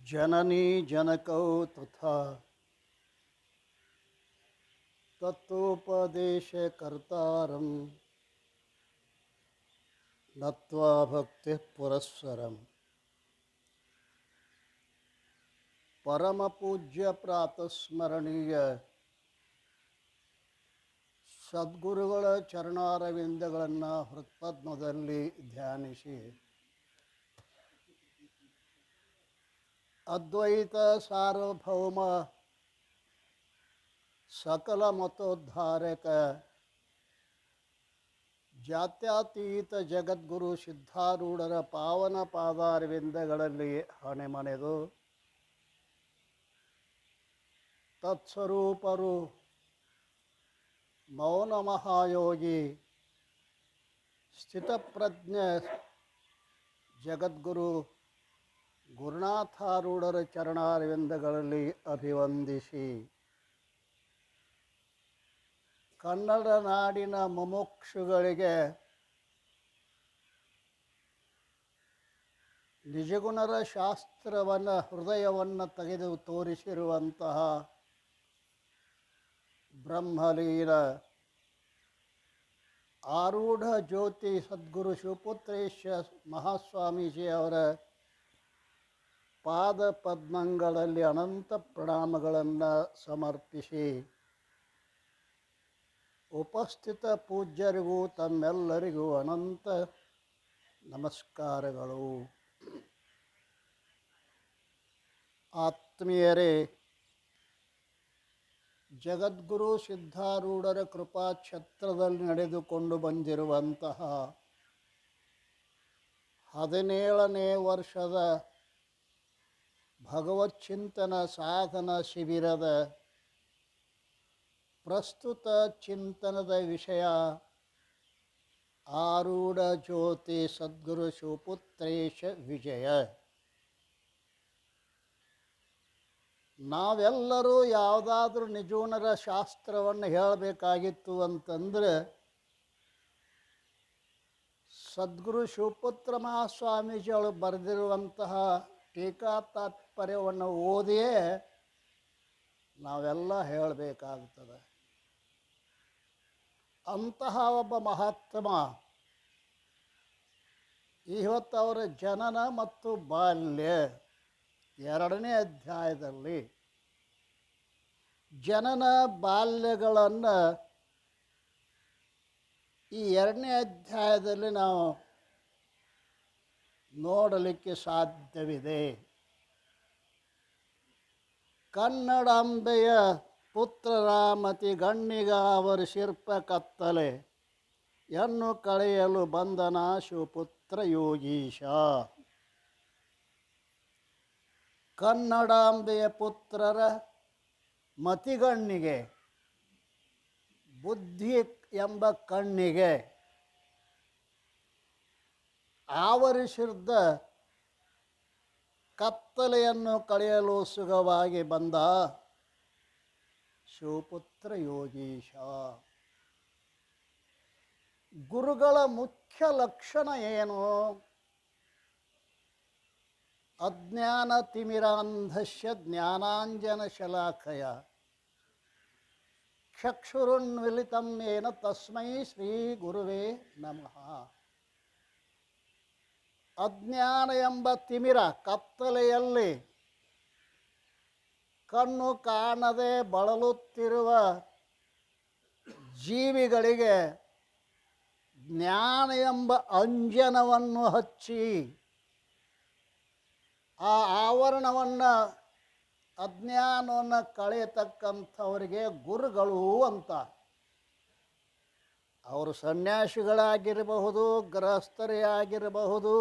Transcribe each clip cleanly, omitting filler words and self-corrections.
ಜನನಿ ಜನಕೌ ತಥಾ ತತ್ವೋಪದೇಶಕರ್ತಾರಂ ನತ್ವಾ ಭಕ್ತಿ ಪುರಸ್ಸರಂ ಪರಮಪೂಜ್ಯ ಪ್ರಾತಸ್ಮರಣೀಯ ಸದ್ಗುರುಗಳ ಚರಣಾರವಿಂದಗಳನ್ನು ಹೃತ್ಪದ್ಮದಲ್ಲಿ ಧ್ಯಾನಿಸಿ ಅದ್ವೈತ ಸಾರ್ವಭೌಮ ಸಕಲ ಮತೋದ್ಧಾರಕ ಜಾತ್ಯತೀತ ಜಗದ್ಗುರು ಸಿದ್ಧಾರೂಢರ ಪಾವನ ಪಾದಾರವಿಂದಗಳಲ್ಲಿ ಹಣೆಮಣೆದು ತತ್ಸ್ವರೂಪರು ಮೌನ ಮಹಾಯೋಗಿ ಸ್ಥಿತಪ್ರಜ್ಞ ಜಗದ್ಗುರು ಗುರುನಾಥಾರೂಢರ ಚರಣಾರವಿಂದಗಳಲ್ಲಿ ಅಭಿವಂದಿಸಿ ಕನ್ನಡ ನಾಡಿನ ಮುಮುಕ್ಷುಗಳಿಗೆ ನಿಜಗುಣರ ಶಾಸ್ತ್ರವನ್ನು ಹೃದಯವನ್ನು ತೆಗೆದು ತೋರಿಸಿರುವಂತಹ ಬ್ರಹ್ಮಲೀನ ಆರೂಢ ಜ್ಯೋತಿ ಸದ್ಗುರು ಶಿವಪುತ್ರೇಶ ಮಹಾಸ್ವಾಮೀಜಿಯವರ ಪಾದ ಪದ್ಮಗಳಲ್ಲಿ ಅನಂತ ಪ್ರಣಾಮಗಳನ್ನು ಸಮರ್ಪಿಸಿ ಉಪಸ್ಥಿತ ಪೂಜ್ಯರಿಗೂ ತಮ್ಮೆಲ್ಲರಿಗೂ ಅನಂತ ನಮಸ್ಕಾರಗಳು. ಆತ್ಮೀಯರೇ, ಜಗದ್ಗುರು ಸಿದ್ಧಾರೂಢರ ಕೃಪಾಛತ್ರದಲ್ಲಿ ನಡೆದುಕೊಂಡು ಬಂದಿರುವಂತಹ 17ನೇ ವರ್ಷದ ಭಗವಚ್ಚಿಂತನ ಸಾಧನ ಶಿಬಿರದ ಪ್ರಸ್ತುತ ಚಿಂತನದ ವಿಷಯ ಆರೂಢ ಜ್ಯೋತಿ ಸದ್ಗುರು ಶಿವಪುತ್ರೇಶ ವಿಜಯ. ನಾವೆಲ್ಲರೂ ಯಾವುದಾದ್ರೂ ನಿಜೂನರ ಶಾಸ್ತ್ರವನ್ನು ಹೇಳಬೇಕಾಗಿತ್ತು ಅಂತಂದರೆ ಸದ್ಗುರು ಶಿವಪುತ್ರ ಮಹಾಸ್ವಾಮೀಜಿಗಳು ಬರೆದಿರುವಂತಹ ಟೀಕಾ ತಾತ್ಪರ್ಯವನ್ನು ಓದಿಯೇ ನಾವೆಲ್ಲ ಹೇಳಬೇಕಾಗ್ತದೆ. ಅಂತಹ ಒಬ್ಬ ಮಹಾತ್ಮ ಇವತ್ತು ಅವರ ಜನನ ಮತ್ತು ಬಾಲ್ಯ 2ನೇ ಅಧ್ಯಾಯದಲ್ಲಿ ಜನನ ಬಾಲ್ಯಗಳನ್ನು ಈ 2ನೇ ಅಧ್ಯಾಯದಲ್ಲಿ ನಾವು ನೋಡಲಿಕ್ಕೆ ಸಾಧ್ಯವಿದೆ. ಕನ್ನಡಾಂಬೆಯ ಪುತ್ರರ ಮತಿ ಗಣ್ಣಿಗ ಅವರು ಶಿರ್ಪ ಕತ್ತಲೆ ಎನ್ನು ಕಳೆಯಲು ಬಂದನ ಶಿವಪುತ್ರ ಯೋಗೀಶ. ಕನ್ನಡಾಂಬೆಯ ಪುತ್ರರ ಮತಿಗಣ್ಣಿಗೆ, ಬುದ್ಧಿ ಎಂಬ ಕಣ್ಣಿಗೆ ಆವರಿಸಿದ್ದ ಕತ್ತಲೆಯನ್ನು ಕಳೆಯಲು ಸುಗವಾಗಿ ಬಂದ ಶಿವಪುತ್ರ ಯೋಗೀಶ. ಗುರುಗಳ ಮುಖ್ಯ ಲಕ್ಷಣ ಏನು? ಅಜ್ಞಾನ ತಿಮಿರಾಂಧಸ್ಯ ಜ್ಞಾನಾಂಜನ ಶಲಾಖಯ ಚಕ್ಷುರುನ್ಮಿಲಿತಂ ಯೇನ ತಸ್ಮೈ ಶ್ರೀ ಗುರುವೇ ನಮಃ. ಅಜ್ಞಾನ ಎಂಬ ತಿಮಿರ ಕತ್ತಲೆಯಲ್ಲಿ ಕಣ್ಣು ಕಾಣದೆ ಬಳಲುತ್ತಿರುವ ಜೀವಿಗಳಿಗೆ ಜ್ಞಾನ ಎಂಬ ಅಂಜನವನ್ನು ಹಚ್ಚಿ ಆ ಆವರಣವನ್ನು ಅಜ್ಞಾನವನ್ನು ಕಳೆಯತಕ್ಕಂಥವರಿಗೆ ಗುರುಗಳು ಅಂತ. ಅವರು ಸನ್ಯಾಸಿಗಳಾಗಿರಬಹುದು, ಗೃಹಸ್ಥರೇ ಆಗಿರಬಹುದು,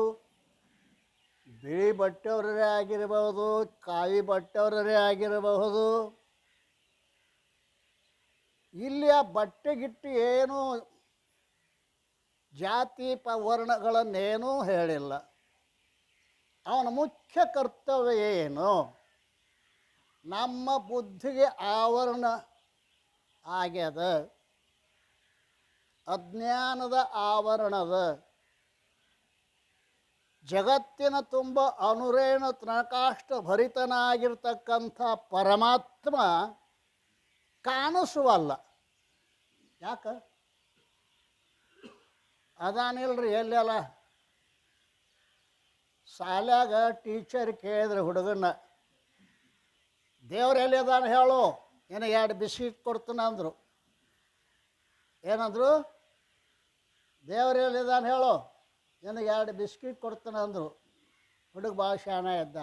ಬಿಳಿ ಬಟ್ಟೆಯವರೇ ಆಗಿರಬಹುದು, ಕಾವಿ ಬಟ್ಟೆಯವರೇ ಆಗಿರಬಹುದು. ಇಲ್ಲಿ ಆ ಬಟ್ಟೆಗಿಟ್ಟು ಏನು ಜಾತಿ ವರ್ಣಗಳನ್ನೇನೂ ಹೇಳಿಲ್ಲ. ಅವನ ಮುಖ್ಯ ಕರ್ತವ್ಯ ಏನು? ನಮ್ಮ ಬುದ್ಧಿಗೆ ಆವರಣ ಆಗ್ಯದ, ಅಜ್ಞಾನದ ಆವರಣದ ಜಗತ್ತಿನ ತುಂಬ ಅನುರೇಣ ತೃಣಕಾಷ್ಟ ಭರಿತನಾಗಿರ್ತಕ್ಕಂಥ ಪರಮಾತ್ಮ ಕಾಣಿಸುವಲ್ಲ. ಯಾಕೆ? ಅದಾನಿಲ್ರಿ ಎಲ್ಲೆಲ್ಲ. ಶಾಲ್ಯಾಗ ಟೀಚರ್ ಕೇಳಿದ್ರೆ ಹುಡುಗನ, ದೇವ್ರು ಎಲ್ಲಿ ಅದಾನ ಹೇಳು, ನಿನಗೆ 2 ಬಿಸ್ಕಿಟ್ ಕೊಡ್ತಾನೆ ಅಂದರು. ಏನಂದ್ರು? ದೇವ್ರು ಎಲ್ಲಿದ್ದಾನೆ ಹೇಳು, ನಿನಗೆ 2 ಬಿಸ್ಕಿಟ್ ಕೊಡ್ತಾನೆ ಅಂದರು. ಹುಡುಗ ಭಾಳ ಶಾಣ ಇದ್ದ.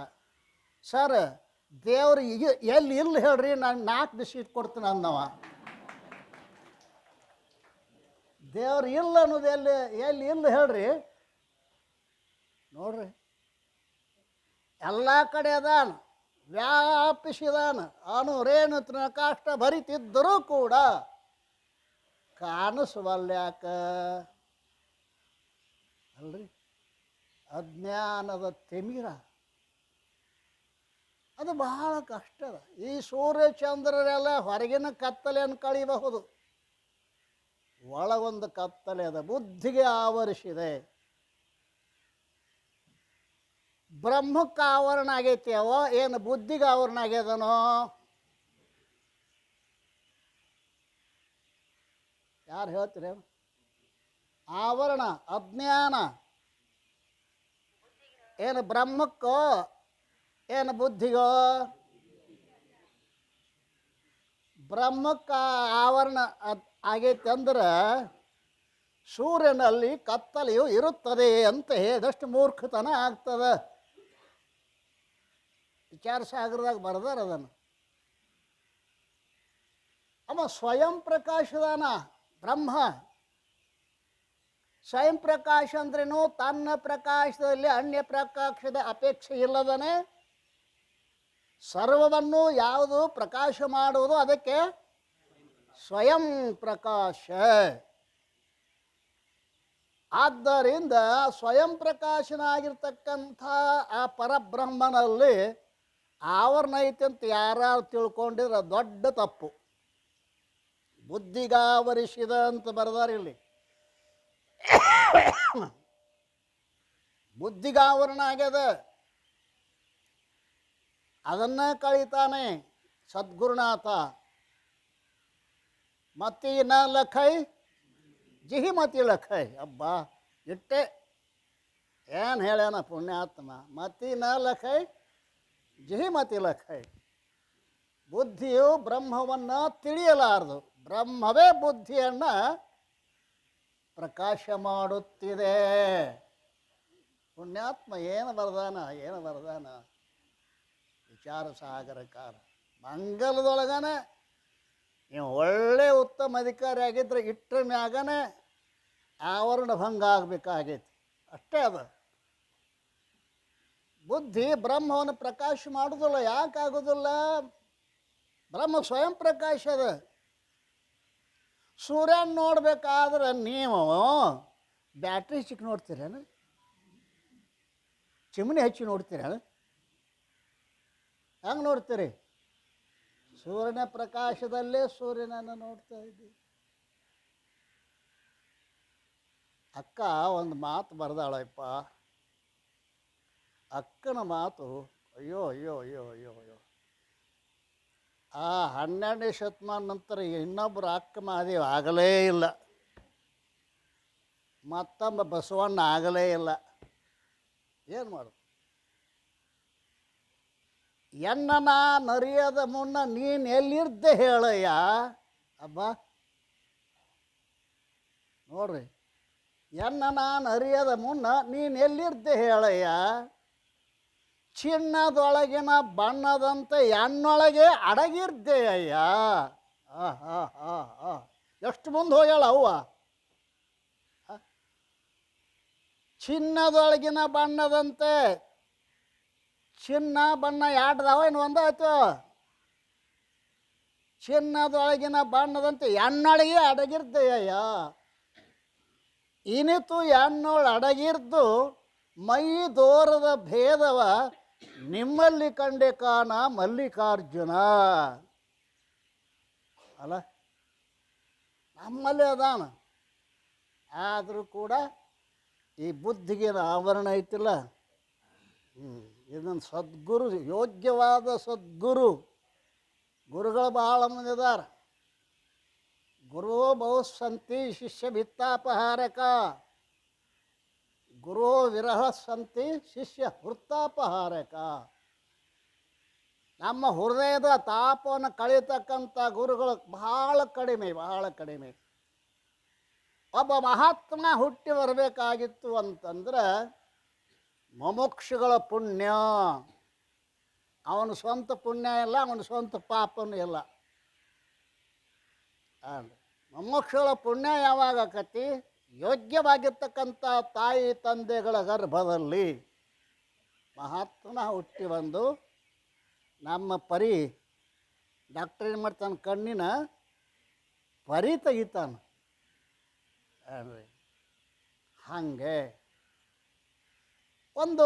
ಸರ್, ದೇವ್ರು ಈಗ ಎಲ್ಲಿ ಇಲ್ಲ ಹೇಳ್ರಿ, ನಾನು 4 ಬಿಸ್ಕಿಟ್ ಕೊಡ್ತಾನೆ ಅಂದವ. ದೇವ್ರು ಇಲ್ಲ ಅನ್ನೋದು ಎಲ್ಲಿ ಇಲ್ಲ ಹೇಳ್ರಿ. ನೋಡ್ರಿ, ಎಲ್ಲ ಕಡೆ ಅದಾನ, ವ್ಯಾಪಿಸಿದಾನ. ಅನುರೇನು ತೃಣಕಾಷ್ಟ ಭರಿತಿದ್ದರೂ ಕೂಡ ಕಾಣಿಸುವಲ್ಯಾಕ ಅಲ್ರಿ? ಅಜ್ಞಾನದ ತಿಮಿರ ಅದು ಬಹಳ ಕಷ್ಟದ. ಈ ಸೂರ್ಯ ಚಂದ್ರರೆಲ್ಲ ಹೊರಗಿನ ಕತ್ತಲೆಯನ್ನು ಕಳೀಬಹುದು, ಒಳಗೊಂದು ಕತ್ತಲೆ ಅದ, ಬುದ್ಧಿಗೆ ಆವರಿಸಿದೆ. ಬ್ರಹ್ಮಕ್ಕೆ ಆವರಣ ಆಗೈತಿ ಅವೋ ಏನು ಬುದ್ಧಿಗೆ ಆವರಣ ಆಗ್ಯದನೋ? ಯಾರು ಹೇಳ್ತೀರ? ಆವರಣ ಅಜ್ಞಾನ ಏನು ಬ್ರಹ್ಮಕ್ಕೋ ಏನು ಬುದ್ಧಿಗೋ? ಬ್ರಹ್ಮಕ್ಕೆ ಆವರಣ ಆಗೈತೆ ಅಂದ್ರೆ ಸೂರ್ಯನಲ್ಲಿ ಕತ್ತಲೆಯು ಇರುತ್ತದೆ ಅಂತ ಹೇಳಿದಷ್ಟು ಮೂರ್ಖತನ ಆಗ್ತದೆ. ವಿಚಾರ ಸಾಗರದಾಗ ಬರ್ದಾರ ಅದನ್ನು. ಅವ ಸ್ವಯಂ ಪ್ರಕಾಶದಾನ ಬ್ರಹ್ಮ. ಸ್ವಯಂ ಪ್ರಕಾಶ ಅಂದ್ರೇನು? ತನ್ನ ಪ್ರಕಾಶದಲ್ಲಿ ಅನ್ಯ ಪ್ರಕಾಶದ ಅಪೇಕ್ಷೆ ಇಲ್ಲದನೆ ಸರ್ವವನ್ನು ಯಾವುದು ಪ್ರಕಾಶ ಮಾಡುವುದು ಅದಕ್ಕೆ ಸ್ವಯಂ ಪ್ರಕಾಶ. ಆದ್ದರಿಂದ ಸ್ವಯಂ ಪ್ರಕಾಶನಾಗಿರ್ತಕ್ಕಂಥ ಆ ಪರಬ್ರಹ್ಮನಲ್ಲಿ ಆವರಣ ಐತೆ ಅಂತ ಯಾರು ತಿಳ್ಕೊಂಡಿದ್ರೆ ದೊಡ್ಡ ತಪ್ಪು. ಬುದ್ಧಿಗಾವರಿಸಿದ ಅಂತ ಬರೆದಾರೆ ಇಲ್ಲಿ. ಬುದ್ಧಿಗಾವರಣ ಆಗ್ಯದ, ಅದನ್ನ ಕಳೀತಾನೆ ಸದ್ಗುರುನಾಥ. ಮತಿ ನ ಲಖೈ ಜಿಹಿ ಮತಿ ಲಖೈ. ಅಬ್ಬಾ ಇಟ್ಟೆ ಏನು ಹೇಳ್ಯಾನ ಪುಣ್ಯಾತ್ಮ. ಮತಿ ನ ಲಖೈ ಜಿಹಿ ಮತಿ ಲಖೈ. ಬುದ್ಧಿಯು ಬ್ರಹ್ಮವನ್ನು ತಿಳಿಯಲಾರದು, ಬ್ರಹ್ಮವೇ ಬುದ್ಧಿಯನ್ನು ಪ್ರಕಾಶ ಮಾಡುತ್ತಿದೆ. ಪುಣ್ಯಾತ್ಮ ಏನು ಬರ್ದಾನ ವಿಚಾರ ಸಾಗರಕಾರ. ಮಂಗಲದೊಳಗನೆ ನೀವು ಒಳ್ಳೆ ಉತ್ತಮ ಅಧಿಕಾರಿ ಆಗಿದ್ರೆ ಇಟ್ಟರ ಮ್ಯಾಗನೆ ಆವರಣ ಭಂಗ ಆಗಬೇಕಾಗೈತಿ, ಅಷ್ಟೇ ಅದ. ಬುದ್ಧಿ ಬ್ರಹ್ಮವನ್ನು ಪ್ರಕಾಶ ಮಾಡೋದಿಲ್ಲ. ಯಾಕೆ ಆಗೋದಿಲ್ಲ? ಬ್ರಹ್ಮ ಸ್ವಯಂ ಪ್ರಕಾಶ ಅದ. ಸೂರ್ಯನ ನೋಡ್ಬೇಕಾದ್ರೆ ನೀವು ಬ್ಯಾಟ್ರಿ ಚಿಕ್ಕ ನೋಡ್ತೀರೇನು? ಚಿಮಣಿ ಹಚ್ಚಿ ನೋಡ್ತೀರೇನು? ಹೆಂಗೆ ನೋಡ್ತೀರಿ? ಸೂರ್ಯನ ಪ್ರಕಾಶದಲ್ಲೇ ಸೂರ್ಯನನ್ನು ನೋಡ್ತಾ ಇದ್ದೀವಿ. ಅಕ್ಕ ಒಂದು ಮಾತು ಬರ್ದಾಳಪ್ಪ. ಅಕ್ಕನ ಮಾತು ಅಯ್ಯೋ ಅಯ್ಯೋ ಅಯ್ಯೋ ಅಯ್ಯೋ ಅಯ್ಯೋ. ಆ 12ನೇ ಶತಮಾನ ನಂತರ ಇನ್ನೊಬ್ಬರು ಅಕ್ಕ ಮಹಾದೇವ ಆಗಲೇ ಇಲ್ಲ, ಮತ್ತೊಬ್ಬ ಬಸವಣ್ಣ ಆಗಲೇ ಇಲ್ಲ. ಏನು ಮಾಡೋದು? ಎನ್ನ ನರಿಯದ ಮುನ್ನ ನೀನು ಎಲ್ಲಿರ್ದೆ ಹೇಳಯ್ಯ. ಅಬ್ಬ ನೋಡ್ರಿ, ಎನ್ನ ನಾನು ಅರಿಯದ ಮುನ್ನ ನೀನು ಎಲ್ಲಿರ್ದೆ ಹೇಳಯ್ಯ. ಚಿನ್ನದೊಳಗಿನ ಬಣ್ಣದಂತೆ ಎನ್ನೊಳಗೆ ಅಡಗಿರ್ದೆಯ್ಯ. ಎಷ್ಟು ಮುಂದೆ ಹೋಗ್ಯಾಳ ಅವ್ವ. ಚಿನ್ನದೊಳಗಿನ ಬಣ್ಣದಂತೆ, ಚಿನ್ನ ಬಣ್ಣ ಎರಡ್ದಾವ ಇನ್ನು ಒಂದಾಯ್ತು. ಚಿನ್ನದೊಳಗಿನ ಬಣ್ಣದಂತೆ ಎನ್ನೊಳಗೆ ಅಡಗಿರ್ದೆಯ್ಯ. ಇನಿತು ಎನ್ನೋಳು ಅಡಗಿರ್ದು ಮೈ ದೋರದ ಭೇದವ ನಿಮ್ಮಲ್ಲಿ ಕಂಡೆ ಕಾಣ ಮಲ್ಲಿಕಾರ್ಜುನ. ಅಲ್ಲ, ನಮ್ಮಲ್ಲಿ ಅದಾನ. ಆದರೂ ಕೂಡ ಈ ಬುದ್ಧಿಗೆ ಆವರಣ ಐತಿಲ್ಲ, ಇದನ್ನು ಸದ್ಗುರು, ಯೋಗ್ಯವಾದ ಸದ್ಗುರು, ಗುರುಗಳು ಭಾಳ ಮಂದಿ ಇದಾರೆ. ಗುರು ಬಹು ಸಂತಿ ಶಿಷ್ಯ ಭಿತ್ತಾಪಹಾರಕ, ಗುರು ವಿರಹ ಸಂತಿ ಶಿಷ್ಯ ಹೃತ್ತಾಪಹಾರಕ. ನಮ್ಮ ಹೃದಯದ ತಾಪವನ್ನು ಕಳೀತಕ್ಕಂಥ ಗುರುಗಳು ಬಹಳ ಕಡಿಮೆ, ಬಹಳ ಕಡಿಮೆ. ಒಬ್ಬ ಮಹಾತ್ಮ ಹುಟ್ಟಿ ಬರಬೇಕಾಗಿತ್ತು ಅಂತಂದ್ರೆ ಮುಮುಕ್ಷುಗಳ ಪುಣ್ಯ. ಅವನ ಸ್ವಂತ ಪುಣ್ಯ ಇಲ್ಲ, ಅವನ ಸ್ವಂತ ಪಾಪನೂ ಇಲ್ಲ. ಮುಮುಕ್ಷುಗಳ ಪುಣ್ಯ ಯಾವಾಗ ಆಕತಿ? ಯೋಗ್ಯವಾಗಿರ್ತಕ್ಕಂಥ ತಾಯಿ ತಂದೆಗಳ ಗರ್ಭದಲ್ಲಿ ಮಹಾತ್ಮ ಹುಟ್ಟಿ ಬಂದು ನಮ್ಮ ಪರಿ ಡಾಕ್ಟರ್ ಏನು ಮಾಡ್ತಾನೆ? ಕಣ್ಣಿನ ಪರಿ ತೆಗಿತಾನೆ. ಹಾಗೆ ಒಂದು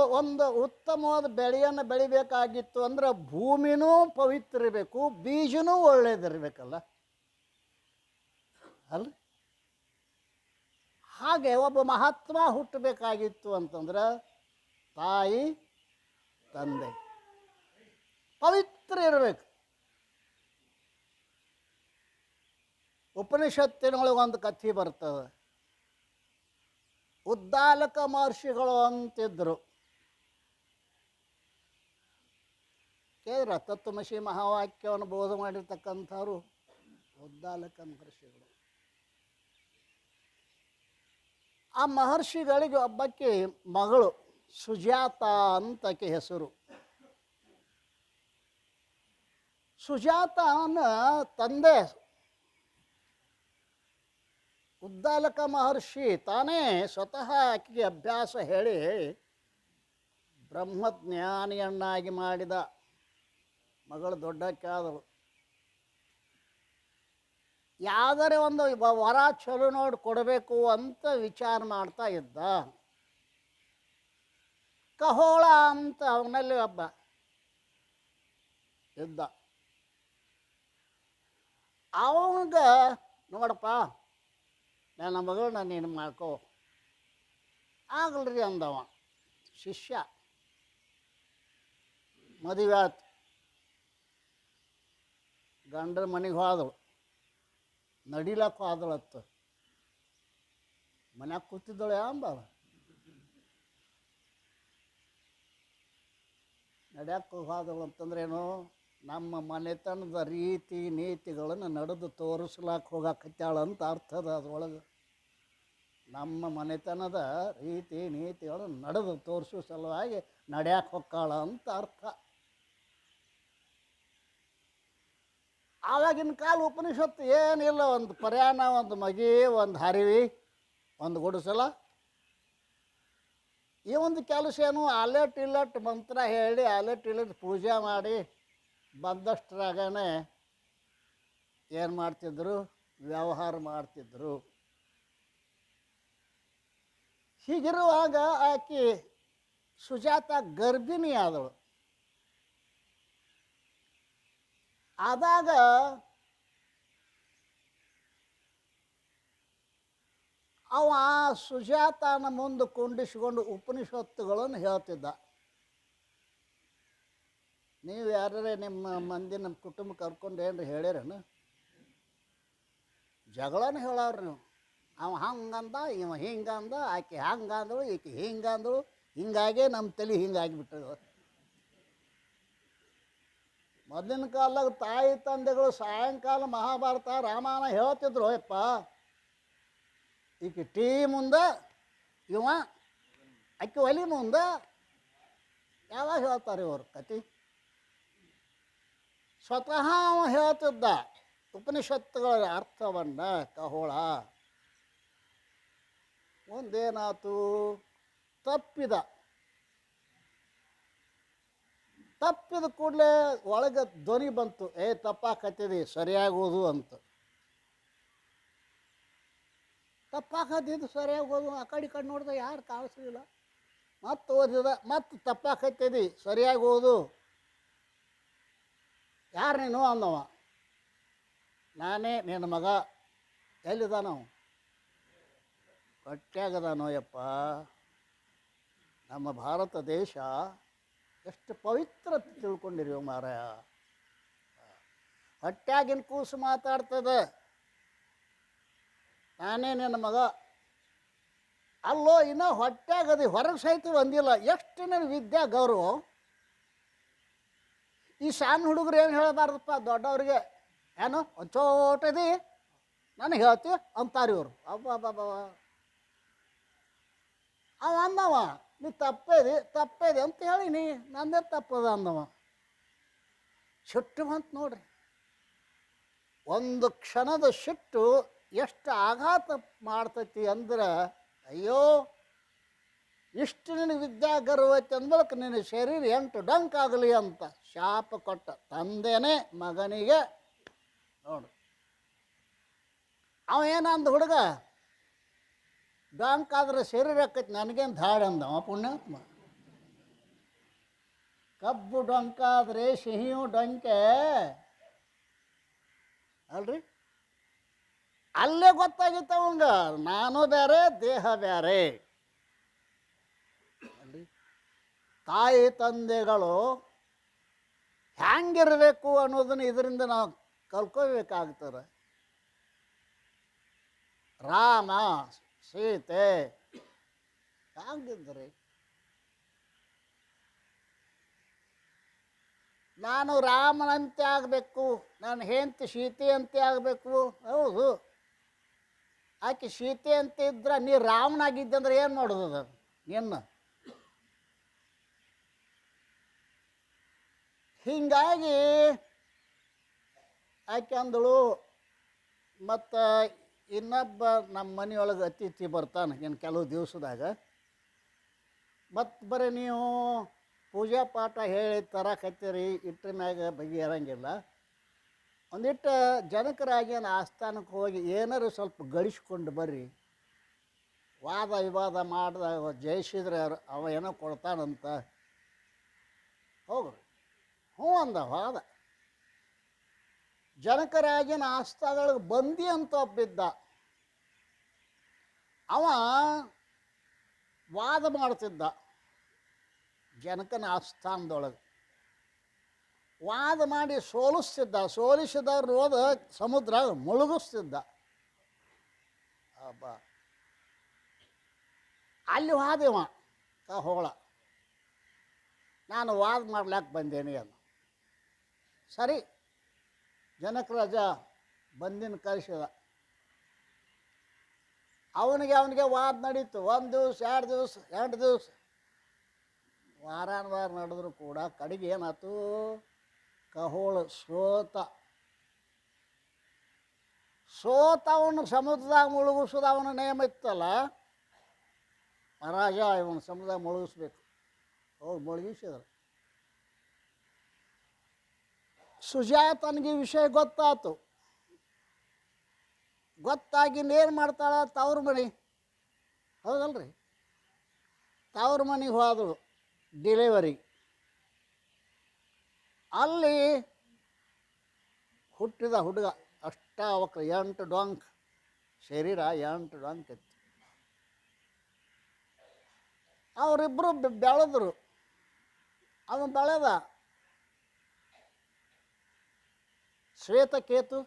ಉತ್ತಮವಾದ ಬೆಳೆಯನ್ನು ಬೆಳಿಬೇಕಾಗಿತ್ತು ಅಂದ್ರೆ ಭೂಮಿನೂ ಪವಿತ್ರ ಇರಬೇಕು, ಬೀಜನೂ ಒಳ್ಳೇದಿರಬೇಕಲ್ಲ ಅಲ್ಲ? ಹಾಗೆ ಒಬ್ಬ ಮಹಾತ್ಮ ಹುಟ್ಟಬೇಕಾಗಿತ್ತು ಅಂತಂದ್ರೆ ತಾಯಿ ತಂದೆ ಪವಿತ್ರ ಇರಬೇಕು. ಉಪನಿಷತ್ತಿನೊಳಗೆ ಒಂದು ಕಥೆ ಬರ್ತದೆ. ಉದ್ದಾಲಕ ಮಹರ್ಷಿಗಳು ಅಂತಿದ್ರು. ಕೇಳಿದ್ರ? ತತ್ವಮಸಿ ಮಹಾವಾಕ್ಯವನ್ನು ಬೋಧ ಮಾಡಿರ್ತಕ್ಕಂಥವ್ರು ಉದ್ದಾಲಕ ಮಹರ್ಷಿಗಳು. ಆ ಮಹರ್ಷಿಗಳಿಗೆ ಒಬ್ಬಕ್ಕೆ ಮಗಳು ಸುಜಾತ ಅಂತಕ್ಕೆ ಹೆಸರು. ಸುಜಾತನ ತಂದೆ ಉದ್ದಾಲಕ ಮಹರ್ಷಿ ತಾನೇ ಸ್ವತಃ ಆಕೆಗೆ ಅಭ್ಯಾಸ ಹೇಳಿ ಬ್ರಹ್ಮಜ್ಞಾನಿಯನ್ನಾಗಿ ಮಾಡಿದ. ಮಗಳು ದೊಡ್ಡಕ್ಕೆ ಆದಳು. ಯಾವ್ದಾರೆ ಒಂದು ವರ ಚಲೋ ನೋಡಿ ಕೊಡಬೇಕು ಅಂತ ವಿಚಾರ ಮಾಡ್ತಾ ಇದ್ದ. ಕಹೋಳ ಅಂತ ಅವನಲ್ಲಿ ಒಬ್ಬ ಇದ್ದ. ಅವಂಗ ನೋಡಪ್ಪ, ನನ್ನ ಮಗಳನ್ನ ನೀನು ಮಾಡ್ಕೋ. ಆಗಲ್ರಿ ಅಂದವ. ಶಿಷ್ಯ ಮದುವೆ ಆಯ್ತು. ಗಂಡನ ಮನೆಗೆ ಹೋದಳು. ನಡಿಲಕ್ಕ ಹೋದಳತ್ತು. ಮನ್ಯಾಗ ಕೂತಿದ್ದಳು ಅಂಬವ. ನಡ್ಯಾಕೆ ಹೋದಳು ಅಂತಂದ್ರೇನು? ನಮ್ಮ ಮನೆತನದ ರೀತಿ ನೀತಿಗಳನ್ನು ನಡೆದು ತೋರಿಸ್ಲಾಕ ಹೋಗಾಕತ್ತಾಳ ಅಂತ ಅರ್ಥದ ಅದರೊಳಗೆ. ನಮ್ಮ ಮನೆತನದ ರೀತಿ ನೀತಿಗಳನ್ನು ನಡೆದು ತೋರಿಸೋ ಸಲುವಾಗಿ ನಡ್ಯಾಕೆ ಹೊಕ್ಕಾಳ ಅಂತ ಅರ್ಥ. ಆವಾಗಿನ ಕಾಲ ಉಪನಿಷತ್ತು ಏನಿಲ್ಲ. ಒಂದು ಪರ್ಯಾಣ, ಒಂದು ಮಗಿ, ಒಂದು ಹರಿವಿ, ಒಂದು ಗುಡಿಸಲ. ಈ ಒಂದು ಕೆಲಸ ಏನು? ಅಲೆಟ್ ಇಲ್ಲಟ್ ಮಂತ್ರ ಹೇಳಿ ಅಲೆಟ್ ಇಲ್ಲಟ್ ಪೂಜೆ ಮಾಡಿ ಬಂದಷ್ಟರಾಗನೇ ಏನು ಮಾಡ್ತಿದ್ರು? ವ್ಯವಹಾರ ಮಾಡ್ತಿದ್ರು. ಹೀಗಿರುವಾಗ ಆಕೆ ಸುಜಾತ ಗರ್ಭಿಣಿ ಆದಳು. ಆದಾಗ ಅವ ಸುಜಾತನ ಮುಂದೆ ಕುಂಡಿಸ್ಕೊಂಡು ಉಪನಿಷತ್ತುಗಳನ್ನು ಹೇಳ್ತಿದ್ದ. ನೀವು ಯಾರೇ ನಿಮ್ಮ ಮಂದಿ, ನಮ್ಮ ಕುಟುಂಬ ಕರ್ಕೊಂಡು ಏನ್ರಿ ಹೇಳಿರೇನು? ಜಗಳನ ಹೇಳವ್ರಿ ನೀವು. ಅವ ಹಂಗಂದ, ಇವ ಹಿಂಗಂದ, ಆಕೆ ಹಂಗಂದಳು, ಈಕೆ ಹಿಂಗಂದಳು. ಹಿಂಗಾಗೆ ನಮ್ಮ ತಲೆ ಹಿಂಗಾಗಿಬಿಟ್ಟದ. ಮೊದಲಿನ ಕಾಲದಾಗ ತಾಯಿ ತಂದೆಗಳು ಸಾಯಂಕಾಲ ಮಹಾಭಾರತ ರಾಮಾಯಣ ಹೇಳ್ತಿದ್ರು. ಯಪ್ಪ, ಈಕೆ ಟೀ ಮುಂದೆ, ಇವ ಆಕೆ ಒಲಿ ಮುಂದೆ. ಯಾವಾಗ ಹೇಳ್ತಾರೆ ಇವರು ಕತೆ? ಸ್ವತಃ ಅವ ಹೇಳ್ತಿದ್ದ ಉಪನಿಷತ್ತುಗಳ ಅರ್ಥವನ್ನು. ಕಹೋಳ ಒಂದೇನಾತು? ತಪ್ಪಿದ ಕೂಡಲೇ ಒಳಗೆ ಧ್ವನಿ ಬಂತು, ತಪ್ಪಾಕತ್ತಿದೆ, ಸರಿಯಾಗಿ ಓದು ಅಂತ. ತಪ್ಪಾಕತ್ತಿದ್ದು ಸರಿಯಾಗಿ ಓದು. ಆ ಕಡೆ ನೋಡ್ದೆ ಯಾರು ಕಾಣಿಸ್ಲಿಲ್ಲ. ಮತ್ತೆ ಓದಿದ, ಮತ್ತೆ ತಪ್ಪಾಕತ್ತಿದೆ, ಸರಿಯಾಗಿ ಓದು. ಯಾರು ನೀನು ಅಂದವ. ನಾನೇ ನಿನ್ನ ಮಗ. ಎಲ್ಲಿದಾನವ? ಹೊಟ್ಯಾಗದಾನೋ ಯಪ್ಪ. ನಮ್ಮ ಭಾರತ ದೇಶ ಎಷ್ಟು ಪವಿತ್ರ ತಿಳ್ಕೊಂಡಿರಿ ಮಾರಾಯ. ಹೊಟ್ಯಾಗಿನ ಕೂಸು ಮಾತಾಡ್ತದೆ, ನಾನೇ ನಿನ್ನ ಮಗ. ಅಲ್ಲೋ ಇನ್ನೂ ಹೊಟ್ಯಾಗದಿ ಹೊರಗೆ ಸಹಿತ ಬಂದಿಲ್ಲ. ಎಷ್ಟು ನಿನ್ನ ವಿದ್ಯಾ ಗೌರವ. ಈ ಸಣ್ಣ ಹುಡುಗರು ಏನು ಹೇಳಬಾರ್ದಪ್ಪ ದೊಡ್ಡವ್ರಿಗೆ, ಏನು ಒಂದು ಚೋಟದಿ ನನಗೆ ಹೇಳ್ತೀವಿ ಅಂತಾರೆ ಇವರು. ಅಬ್ಬ ಅವ ಅಂದವ, ನೀ ತಪ್ಪೇದಿ ಅಂತ ಹೇಳಿನಿ, ನಂದೇ ತಪ್ಪದ ಅಂದವ. ಸಿಟ್ಟು ಬಂತು ನೋಡ್ರಿ. ಒಂದು ಕ್ಷಣದ ಸಿಟ್ಟು ಎಷ್ಟು ಆಘಾತ ಮಾಡ್ತೈತಿ ಅಂದ್ರೆ, ಅಯ್ಯೋ ಇಷ್ಟು ನಿನಗೆ ವಿದ್ಯಾಗರ್ವ ಐತಿ ಅಂದ್ಬಳಕ್ಕೆ ನಿನ್ನ ಶರೀರ 8 ಡಂಕ್ ಆಗಲಿ ಅಂತ ಶಾಪ ಕೊಟ್ಟ ತಂದೆನೇ ಮಗನಿಗೆ. ನೋಡು ಅವ ಏನಂದ ಹುಡುಗ, ಡಂಕ್ ಆದ್ರೆ ಶರೀರ ಆಕೈತಿ, ನನಗೇನು ಧಾಡ ಅಂದವ ಪುಣ್ಯಾತ್ಮ. ಕಬ್ಬು ಡೊಂಕಾದ್ರೆ ಸಿಹಿಯೂ ಡೊಂಕೆ ಅಲ್ರಿ. ಅಲ್ಲೇ ಗೊತ್ತಾಗಿತ್ತು ಅವಂಗ, ನಾನು ಬೇರೆ ದೇಹ ಬೇರೆ ಅಲ್ರಿ. ತಾಯಿ ತಂದೆಗಳು ಹ್ಯಾಂಗಿರಬೇಕು ಅನ್ನೋದನ್ನ ಇದರಿಂದ ನಾವು ಕಲ್ಕೋಬೇಕಾಗ್ತದೆ. ರಾಮ ಸೀತೆ ಹ್ಯಾಂಗಿದ್ರಿ? ನಾನು ರಾಮನಂತೆ ಆಗಬೇಕು, ನಾನು ಹೆಂಡತಿ ಸೀತೆ ಅಂತೆ ಆಗಬೇಕು. ಹೌದು, ಆಕೆ ಸೀತೆ ಅಂತ ಇದ್ರೆ ನೀ ರಾಮನಾಗಿದ್ದೆ ಅಂದ್ರೆ ಏನು ಮಾಡೋದು ನಿನ್ನ? ಹೀಗಾಗಿ ಆಕೆ ಅಂದಳು. ಮತ್ತು ಇನ್ನೊಬ್ಬ ನಮ್ಮ ಮನೆಯೊಳಗೆ ಅತಿಥಿ ಬರ್ತಾನೆ ಇನ್ನು ಕೆಲವು ದಿವಸದಾಗ. ಮತ್ತು ಬರೀ ನೀವು ಪೂಜಾ ಪಾಠ ಹೇಳಿ ತರಕತ್ತೀರಿ, ಇಟ್ರ ಮ್ಯಾಗ ಬಗೆಹರಂಗಿಲ್ಲ. ಒಂದಿಟ್ಟು ಜನಕರಾಗಿ ಆಸ್ಥಾನಕ್ಕೆ ಹೋಗಿ ಏನಾರು ಸ್ವಲ್ಪ ಗಳಿಸ್ಕೊಂಡು ಬರ್ರಿ. ವಾದ ವಿವಾದ ಮಾಡಿದಾಗ ಜಯಿಸಿದ್ರೆ ಅವ ಏನೋ ಕೊಡ್ತಾನಂತ. ಹೋಗ್ರಿ. ಹ್ಞೂ ಅಂದ. ವಾದ ಜನಕರಾಗಿನ ಆಸ್ಥಾನಗಳಿಗೆ ಬಂದಿ ಅಂತ ಒಬ್ಬಿದ್ದ. ಅವ ವಾದ ಮಾಡ್ತಿದ್ದ ಜನಕನ ಆಸ್ಥಾನದೊಳಗೆ. ವಾದ ಮಾಡಿ ಸೋಲಿಸಿದವ್ರು ಹೋದ ಸಮುದ್ರ ಮುಳುಗಿಸ್ತಿದ್ದ. ಅಬ್ಬ ಅಲ್ಲಿ ವಾದಿವ ಹೋಳ, ನಾನು ವಾದ ಮಾಡ್ಲಾಕೆ ಬಂದೇನೆ ಅನ್ನು. ಸರಿ, ಜನಕ ರಾಜ ಬಂದಿನ ಕಳಿಸಿದ. ಅವನಿಗೆ ವಾದ ನಡೀತು. 1 ದಿವಸ 2 ದಿವಸ 2 ದಿವಸ ವಾರ ನಡೆದ್ರು ಕೂಡ ಕಡೆಗೆ ಏನಾಯ್ತು, ಕಹೋಳ ಸೋತ ಅವನು ಸಮುದ್ರದಾಗ ಮುಳುಗಿಸೋದು ಅವನ ನೇಮ ಇತ್ತಲ್ಲ. ಮಹಾರಾಜ ಇವನು ಸಮುದ್ರದಾಗ ಮುಳುಗಿಸ್ಬೇಕು. ಹೋಗಿ ಮುಳುಗಿಸಿದ್ರು. ಸುಜಾತನಿಗೆ ವಿಷಯ ಗೊತ್ತಾಯ್ತು. ಗೊತ್ತಾಗಿ ಏನು ಮಾಡ್ತಾಳೆ, ತವ್ರ ಮನೆ, ಹೌದಲ್ರಿ, ತವ್ರ ಮನೆಗೆ ಹೋದಳು ಡಿಲಿವರಿ. ಅಲ್ಲಿ ಹುಟ್ಟಿದ ಹುಡುಗ ಅಷ್ಟಾವಕ್ರ 8 ಡೊಂಕ್ ಶರೀರ, 8 ಡೊಂಕ್ ಇತ್ತು. ಅವರಿಬ್ಬರು ಬೆಳೆದ್ರು. ಅವನು ಬೆಳೆದ. ಶ್ವೇತಕೇತು,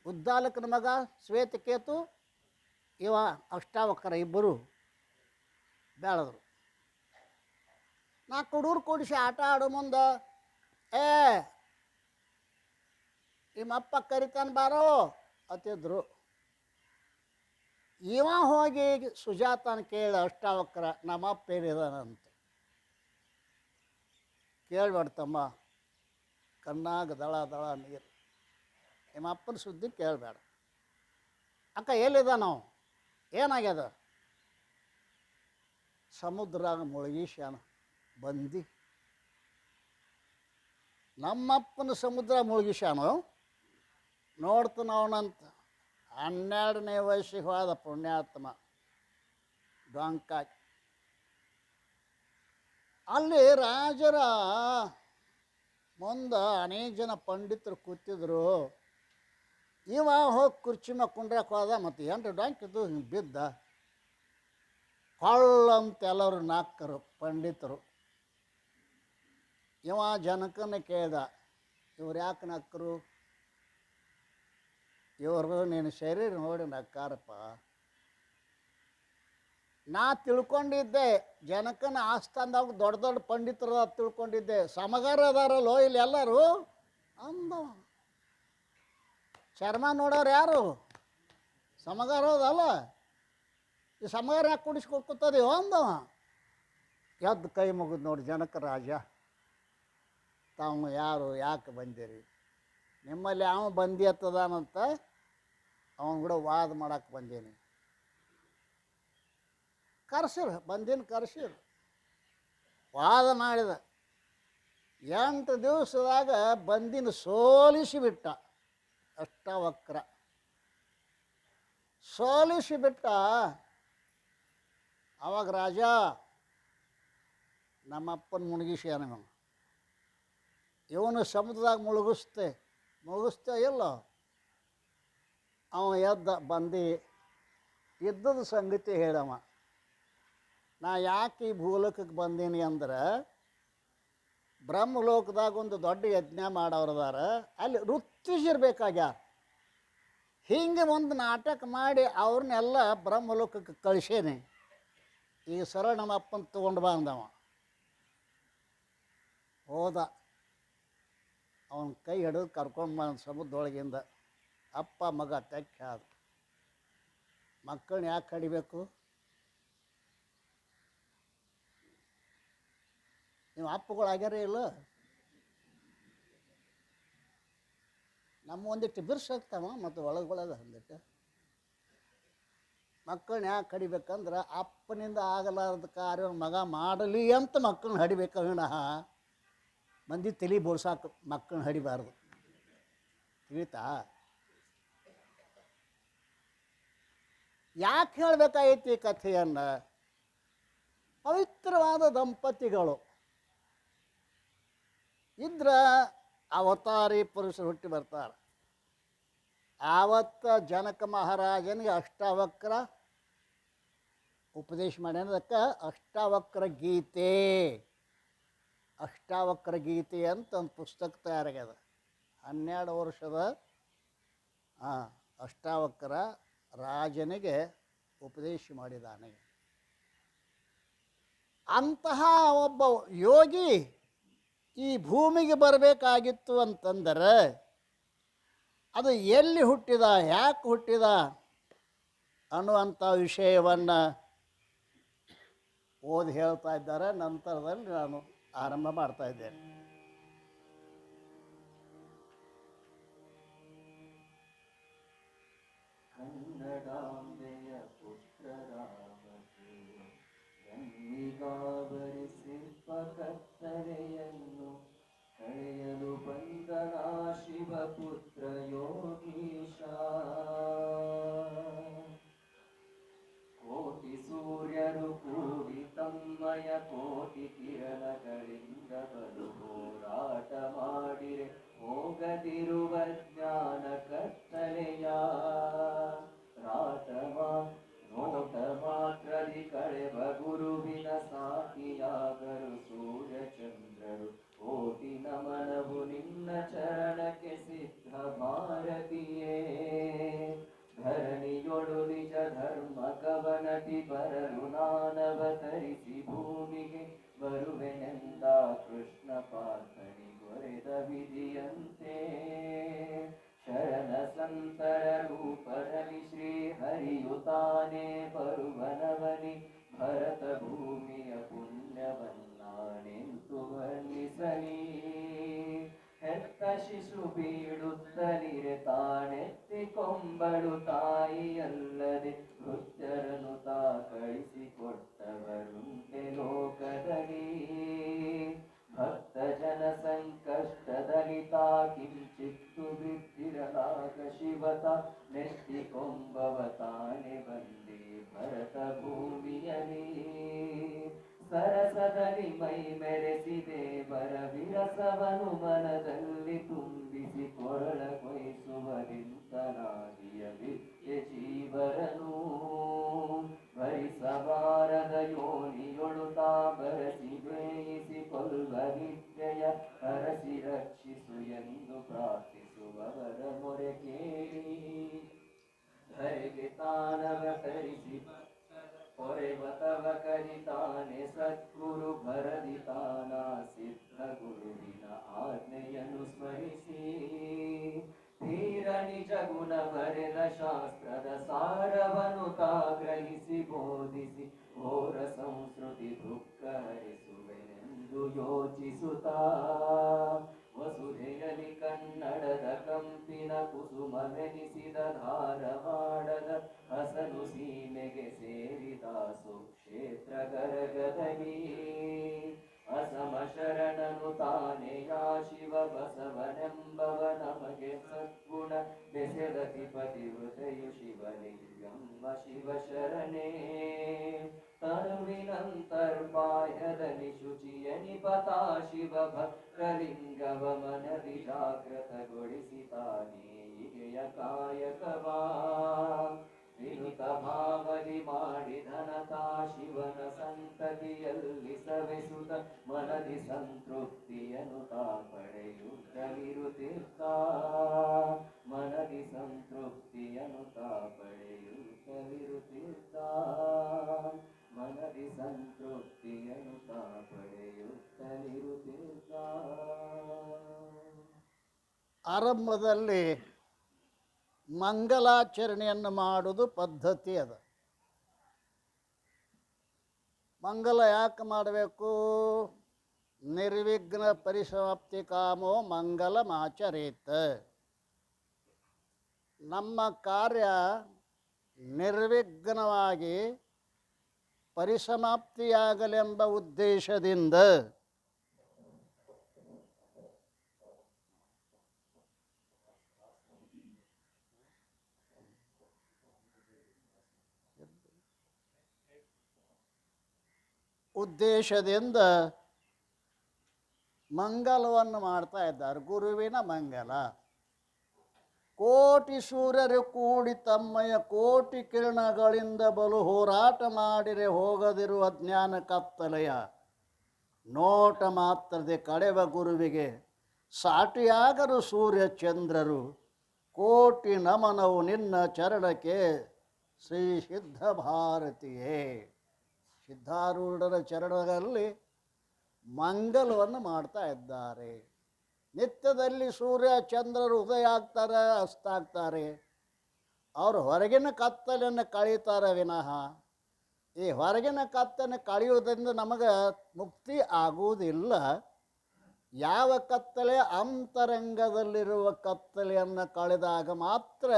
ಉದ್ದಾಲಕನ ಮಗ ಶ್ವೇತಕೇತು, ಇವ ಅಷ್ಟಾವಕ್ರ ಇಬ್ಬರು ಬೆಳೆದ್ರು. 4 ಹುಡುಗರು ಕೂಡಿಸಿ ಆಟ ಆಡೋ ಮುಂದೆ, ನಿಮ್ಮಪ್ಪ ಕರಿತಾನೆ ಬಾರೋ ಅತ್ತಿದ್ರು. ಇವ ಹೋಗಿ ಸುಜಾತನ ಕೇಳ, ಅಷ್ಟಾವಕ್ರ, ನಮ್ಮಪ್ಪ ಏನಿದಾನಂತ. ಕೇಳಬೇಡ್ತಮ್ಮ, ಕಣ್ಣಾಗ ದಳ ದಳ ನೀರು. ನಿಮ್ಮಪ್ಪನ ಸುದ್ದಿ ಕೇಳಬೇಡ. ಅಕ್ಕ ಎಲ್ಲಿದ ನಾವು, ಏನಾಗ್ಯದ? ಸಮುದ್ರಾಗ ಮುಳುಗೀಶ್ಯಾನ ಬಂದಿ. ನಮ್ಮಪ್ಪನ ಸಮುದ್ರ ಮುಳುಗಿಸ್ಯಾನು. ನೋಡ್ತಾನ ಅವನಂತ. 12ನೇ ವಯಸ್ಸಿಗೆ ಹೋದ ಪುಣ್ಯಾತ್ಮ ಡೊಂಕಾಕಿ. ಅಲ್ಲಿ ರಾಜರ ಮುಂದೆ ಅನೇಕ ಜನ ಪಂಡಿತರು ಕೂತಿದ್ರು. ಇವ ಹೋಗಿ ಕುರ್ಚಿ ಮ್ಯಾಗ ಕುಂಡ್ರಕ್ಕೆ ಹೋದ. ಮತ್ತು 8 ಡೊಂಕ್ ಇದ್ದು ಹಿಂಗೆ ಬಿದ್ದ. ಕೊಳ್ಳಂತ ಎಲ್ಲರೂ ನಾಲ್ಕರು ಪಂಡಿತರು. ಇವ ಜನಕನ ಕೇಳ್ದ, ಇವ್ರು ಯಾಕೆ ನಕ್ಕರು? ಇವರು ನಿನ್ನ ಶರೀರ ನೋಡಿ ನಕ್ಕಾರಪ್ಪ. ನಾ ತಿಳ್ಕೊಂಡಿದ್ದೆ ಜನಕನ ಆಸ್ಥಾನದಾಗ ದೊಡ್ಡ ದೊಡ್ಡ ಪಂಡಿತರು ತಿಳ್ಕೊಂಡಿದ್ದೆ, ಸಮಗಾರ ಅದಾರಲ್ಲೋ ಇಲ್ಲಿ ಎಲ್ಲರೂ ಅಂದವ. ಚರ್ಮ ನೋಡೋರು ಯಾರು? ಸಮಗಾರ ಅದಲ್ಲ. ಈ ಸಮಗಾರ ಯಾಕೆ ಕುಡಿಸ್ಕೊಡ್ಕೊತದೀವ ಅಂದವ. ಎದ್ದು ಕೈ ಮುಗಿದು ನೋಡಿ, ಜನಕ ರಾಜ ತಾವು ಯಾರು, ಯಾಕೆ ಬಂದಿರಿ? ನಿಮ್ಮಲ್ಲಿ ಯಾವ ಬಂದಿ ಹತ್ತದಾನಂತ ಅವನ ಕೂಡ ವಾದ ಮಾಡಕ್ಕೆ ಬಂದೀನಿ. ಕರ್ಸಿರು, ಬಂದಿನ ಕರ್ಸಿರು, ವಾದ ಮಾಡಿದ. 8 ದಿವಸದಾಗ ಬಂದಿನ ಸೋಲಿಸಿಬಿಟ್ಟ. ಅಷ್ಟವಕ್ರ ಸೋಲಿಸಿಬಿಟ್ಟ. ಅವಾಗ ರಾಜ ನಮ್ಮಪ್ಪನ ಮುಳುಗಿಸ್ಯಾನ. ಇವನು ಸಮುದ್ರದಾಗ ಮುಳುಗಿಸ್ತೇ ಇಲ್ಲ. ಅವ ಎದ್ದ ಬಂದು ಇದ್ದದ ಸಂಗತಿ ಹೇಳವ. ನಾ ಯಾಕೆ ಈ ಭೂಲೋಕಕ್ಕೆ ಬಂದೀನಿ ಅಂದ್ರೆ, ಬ್ರಹ್ಮಲೋಕದಾಗ ಒಂದು ದೊಡ್ಡ ಯಜ್ಞ ಮಾಡೋರದಾರ, ಅಲ್ಲಿ ಋತ್ವಿಜಿರ್ಬೇಕಾಗ್ಯಾರ. ಹಿಂಗೆ ಒಂದು ನಾಟಕ ಮಾಡಿ ಅವ್ರನ್ನೆಲ್ಲ ಬ್ರಹ್ಮಲೋಕಕ್ಕೆ ಕಳಿಸೇನೆ. ಈಗ ಸರಳ ನಮ್ಮ ಅಪ್ಪನ ತೊಗೊಂಡು ಬಂದವ. ಹೋದ, ಅವನ ಕೈ ಹಿಡಿದು ಕರ್ಕೊಂಡು ಬಂದ ಸಮುದ್ರದೊಳಗಿಂದ. ಅಪ್ಪ ಮಗ ತೆಕ್ಕ ಆದ. ಮಕ್ಕಳನ್ನ ಯಾಕೆ ಕಡಿಬೇಕು? ನೀವು ಅಪ್ಪಗಳು ಆಗ್ಯಾರೇ ಇಲ್ಲ? ನಮ್ಮ ಒಂದಿಟ್ಟು ಬಿರ್ಸಾಗ್ತಾವ ಮತ್ತು ಒಳಗೊಳಗೆ ಒಂದಿಟ್ಟು. ಮಕ್ಕಳನ್ನ ಯಾಕೆ ಕಡಿಬೇಕಂದ್ರೆ, ಅಪ್ಪನಿಂದ ಆಗಲಾರದ ಕಾರ್ಯ ಮಗ ಮಾಡಲಿ ಅಂತ ಮಕ್ಕಳನ್ನ ಹಡಿಬೇಕು ವಿನಃ ಮಂದಿ ತಲೆ ಬೋಳ್ಸಾಕ ಮಕ್ಕಳನ್ನ ಹಡಿಬಾರ್ದು. ತಿಳಿತಾ? ಯಾಕೆ ಹೇಳಬೇಕಾಗೈತಿ ಈ ಕಥೆಯನ್ನು? ಪವಿತ್ರವಾದ ದಂಪತಿಗಳು ಇದ್ರೆ ಅವತಾರಿ ಪುರುಷರು ಹುಟ್ಟಿ ಬರ್ತಾರೆ. ಆವತ್ತು ಜನಕ ಮಹಾರಾಜನಿಗೆ ಅಷ್ಟಾವಕ್ರ ಉಪದೇಶ ಮಾಡ್ಯಾನದಕ್ಕೆ ಅಷ್ಟಾವಕ್ರ ಗೀತೆ. ಅಷ್ಟಾವಕ್ರ ಗೀತೆ ಅಂತ ಒಂದು ಪುಸ್ತಕ ತಯಾರಾಗ್ಯದ. 12 ವರ್ಷದ ಅಷ್ಟಾವಕ್ರ ರಾಜನಿಗೆ ಉಪದೇಶ ಮಾಡಿದಾನೆ. ಅಂತಹ ಒಬ್ಬ ಯೋಗಿ ಈ ಭೂಮಿಗೆ ಬರಬೇಕಾಗಿತ್ತು ಅಂತಂದರೆ ಅದು ಎಲ್ಲಿ ಹುಟ್ಟಿದ, ಯಾಕೆ ಹುಟ್ಟಿದ ಅನ್ನುವಂಥ ವಿಷಯವನ್ನು ಓದಿ ಹೇಳ್ತಾ ಇದ್ದಾರೆ. ನಂತರದಲ್ಲಿ ನಾನು ಆರಂಭ ಮಾಡ್ತಾ ಇದ್ದೇನೆ. ಕನ್ನಡಾಂಬೆಯ ಪುತ್ರರಾಮಕ್ಕೆ ಗಂಗಿಗಾವರಿಸಿರ್ಪ ಕತ್ತಲೆಯನ್ನು ಕಳೆಯಲು ಬಂದನ ಶಿವಪುತ್ರ ಯೋಗೀಶ. ಕೋಟಿ ಸೂರ್ಯರು ಕೂಡಿ ತಮ್ಮಯ ಕೋಟಿ ಕಿರಣಗಳಿಂದ ಬಲು ಹೋರಾಟ ಮಾಡಿರೆ ಹೋಗದಿರುವ ಜ್ಞಾನ ಕತ್ತಲೆಯ ನೋಟ ಮಾತ್ರದಿ ಕಳೆವ ಗುರುವಿನ ಸಾಕಿಯಾಗರು ಸೂರ್ಯ ಚಂದ್ರರು. ಕೋಟಿ ನಮನವು ನಿನ್ನ ಚರಣಕ್ಕೆ ಸಿದ್ಧ ಭಾರತೀಯೇ. ಧರಣಿಯೊಳು ನಿಜ ಧರ್ಮ ಕವನಟಿ ಬರಲು ನಾನವತರಿಸಿ ಭೂಮಿಗೆ ಬರುವೆನೆಂದ ಕೃಷ್ಣ ಪಾರ್ಥನಿಗೊರೆದ ವಿಧಿಯಂತೆ. ಶರಣ ಸಂತರ ರೂಪದಲ್ಲಿ ಶ್ರೀ ಹರಿಯು ತಾನೇ ಬರುವನವನಿ ಭರತ ಭೂಮಿಯ ಪುಣ್ಯವನ್ನಾನೆಂತು ವರ್ಣಿಸಲಿ. ಹೆತ್ತ ಶಿಶು ಬೀಳುತ್ತಲಿರೆ ತಾನೆತ್ತಿ ಕೊಂಬಳು ತಾಯಿಯಲ್ಲದೆ ವೃದ್ಧರನ್ನು ತಾ ಕಳಿಸಿಕೊಟ್ಟವರುಂಟೆ ಲೋಕದಲ್ಲಿ. ಭಕ್ತ ಜನ ಸಂಕಷ್ಟದಲ್ಲಿ ತಾ ಕಿಂಚಿತ್ತು ಬಿದ್ದಿರಲಾಗ ಶಿವತ ನೆತ್ತಿ ಕೊಂಬವ ತಾನೆ ಬಂದಿ ಭರತ ಭೂಮಿಯಲಿ. ಸರಸದಲ್ಲಿ ಮೈ ಮೆರೆಸಿದೆ ಬರ ವಿರಸವನು ಮನದಲ್ಲಿ ತುಂಬಿಸಿ ಕೊರಳ ಕೊಯ್ಸುವರಿಂತನಾಗಿಯ ವಿದ್ಯೆ ಜೀವರನು. ಭರಿಸಬಾರದ ಯೋನಿಯೊಳು ತಾ ಬರಸಿ ಬೇಯಿಸಿ ಕೊಲ್ವ ವಿದ್ಯೆಯ ಹರಸಿ ರಕ್ಷಿಸು ಎಂದು ಪ್ರಾರ್ಥಿಸುವವರ ಮೊರೆ ಕೇಳಿ ಧರೆಗೆ ತಾನವತರಿಸಿ ಪೊರೆವ ತವ ಕರಿತಾನೆ ಸದ್ಗುರು ಭರದಿ ತಾನ ಸಿದ್ಧ ಗುರುವಿನ ಆಜ್ಞೆಯನ್ನು ಸ್ಮರಿಸಿ ಧೀರ ನಿಜ ಗುಣ ಬರೆದ ಶಾಸ್ತ್ರದ ಸಾರವನ್ನು ತಾಗ್ರಹಿಸಿ ಬೋಧಿಸಿ ಘೋರ ಸಂಸ್ಕೃತಿ ದುಃಖ ಹರಿಸುವೆನೆಂದು ಯೋಚಿಸುತ್ತಾ ವಸುಧೆಯಲಿ ಕನ್ನಡದ ಕಂಪಿನ ಕುಸುಮವೆನಿಸಿದ ಧಾರವಾಡದ ಹಸನು ಸೀಮೆಗೆ ಸೇರಿದ ಸುಕ್ಷೇತ್ರ ಗರಗದಲ್ಲಿ ಅಸಮ ಶರಣನು ತಾನೆಯ ಶಿವ ಬಸವನೆಂಬವ ನಮಗೆ ಸದ್ಗುಣ ಬೆಸೆದತಿಪತಿ ಹೃದಯ ಶಿವಲಿಂಗಮ್ಮ ಶಿವ ಶರಣೇ ತನುವಿನಂತರ್ಬಾಹ್ಯದಲ್ಲಿ ಶುಚಿಯನಿಪತಾ ಶಿವ ಭಕ್ತಲಿಂಗವ ಮನದಿ ಜಾಗೃತಗೊಳಿಸಿತಾನೇ ಈಗೆಯ ಕಾಯಕವಾ ವಿನುತ ಭಾವದಿ ಮಾಡಿದನತಾ ಶಿವನ ಸಂತತಿಯಲ್ಲಿ ಸವೆಸುತ್ತ ಮನದಿ ಸಂತೃಪ್ತಿಯನ್ನು ತಾ ಪಡೆಯುತ್ತಲಿರುತ್ತಿರ್ತ ಮನದಿ ಸಂತೃಪ್ತಿಯನ್ನು ತಾ ಪಡೆಯುತ್ತಲಿರುತ್ತಿರ್ತ ಮನದಿ ಸಂತೃಪ್ತಿಯನ್ನು ತಾ ಪಡೆಯುತ್ತಲಿರುತ್ತಿರ್ತ. ಆರಂಭದಲ್ಲಿ ಮಂಗಲಾಚರಣೆಯನ್ನು ಮಾಡುವುದು ಪದ್ಧತಿ ಅದ. ಮಂಗಲ ಯಾಕೆ ಮಾಡಬೇಕು? ನಿರ್ವಿಘ್ನ ಪರಿಸಮಾಪ್ತಿ ಕಾಮೋ ಮಂಗಲಮಾಚರೇತ್. ನಮ್ಮ ಕಾರ್ಯ ನಿರ್ವಿಘ್ನವಾಗಿ ಪರಿಸಮಾಪ್ತಿಯಾಗಲೆಂಬ ಉದ್ದೇಶದಿಂದ ಮಂಗಲವನ್ನು ಮಾಡ್ತಾ ಇದ್ದಾರೆ. ಗುರುವಿನ ಮಂಗಲ. ಕೋಟಿ ಸೂರ್ಯರು ಕೂಡಿ ತಮ್ಮಯ ಕೋಟಿ ಕಿರಣಗಳಿಂದ ಬಲು ಹೋರಾಟ ಮಾಡಿರೆ ಹೋಗದಿರುವ ಜ್ಞಾನ ಕತ್ತಲೆಯ ನೋಟ ಮಾತ್ರದೆ ಕಳೆವ ಗುರುವಿಗೆ ಸಾಟಿಯಾಗರು ಸೂರ್ಯ ಚಂದ್ರರು. ಕೋಟಿ ನಮನವು ನಿನ್ನ ಚರಣಕ್ಕೆ ಶ್ರೀ ಸಿದ್ಧ ಭಾರತಿಯೇ. ಸಿದ್ಧಾರೂಢರ ಚರಣದಲ್ಲಿ ಮಂಗಲವನ್ನು ಮಾಡ್ತಾ ಇದ್ದಾರೆ. ನಿತ್ಯದಲ್ಲಿ ಸೂರ್ಯ ಚಂದ್ರರು ಉದಯ ಆಗ್ತಾರೆ, ಅಸ್ತಾಗ್ತಾರೆ. ಅವರು ಹೊರಗಿನ ಕತ್ತಲೆಯನ್ನು ಕಳೀತಾರೆ ವಿನಃ ಈ ಹೊರಗಿನ ಕತ್ತನ್ನು ಕಳೆಯುವುದರಿಂದ ನಮಗೆ ಮುಕ್ತಿ ಆಗುವುದಿಲ್ಲ. ಯಾವ ಕತ್ತಲೆ ಅಂತರಂಗದಲ್ಲಿರುವ ಕತ್ತಲೆಯನ್ನು ಕಳೆದಾಗ ಮಾತ್ರ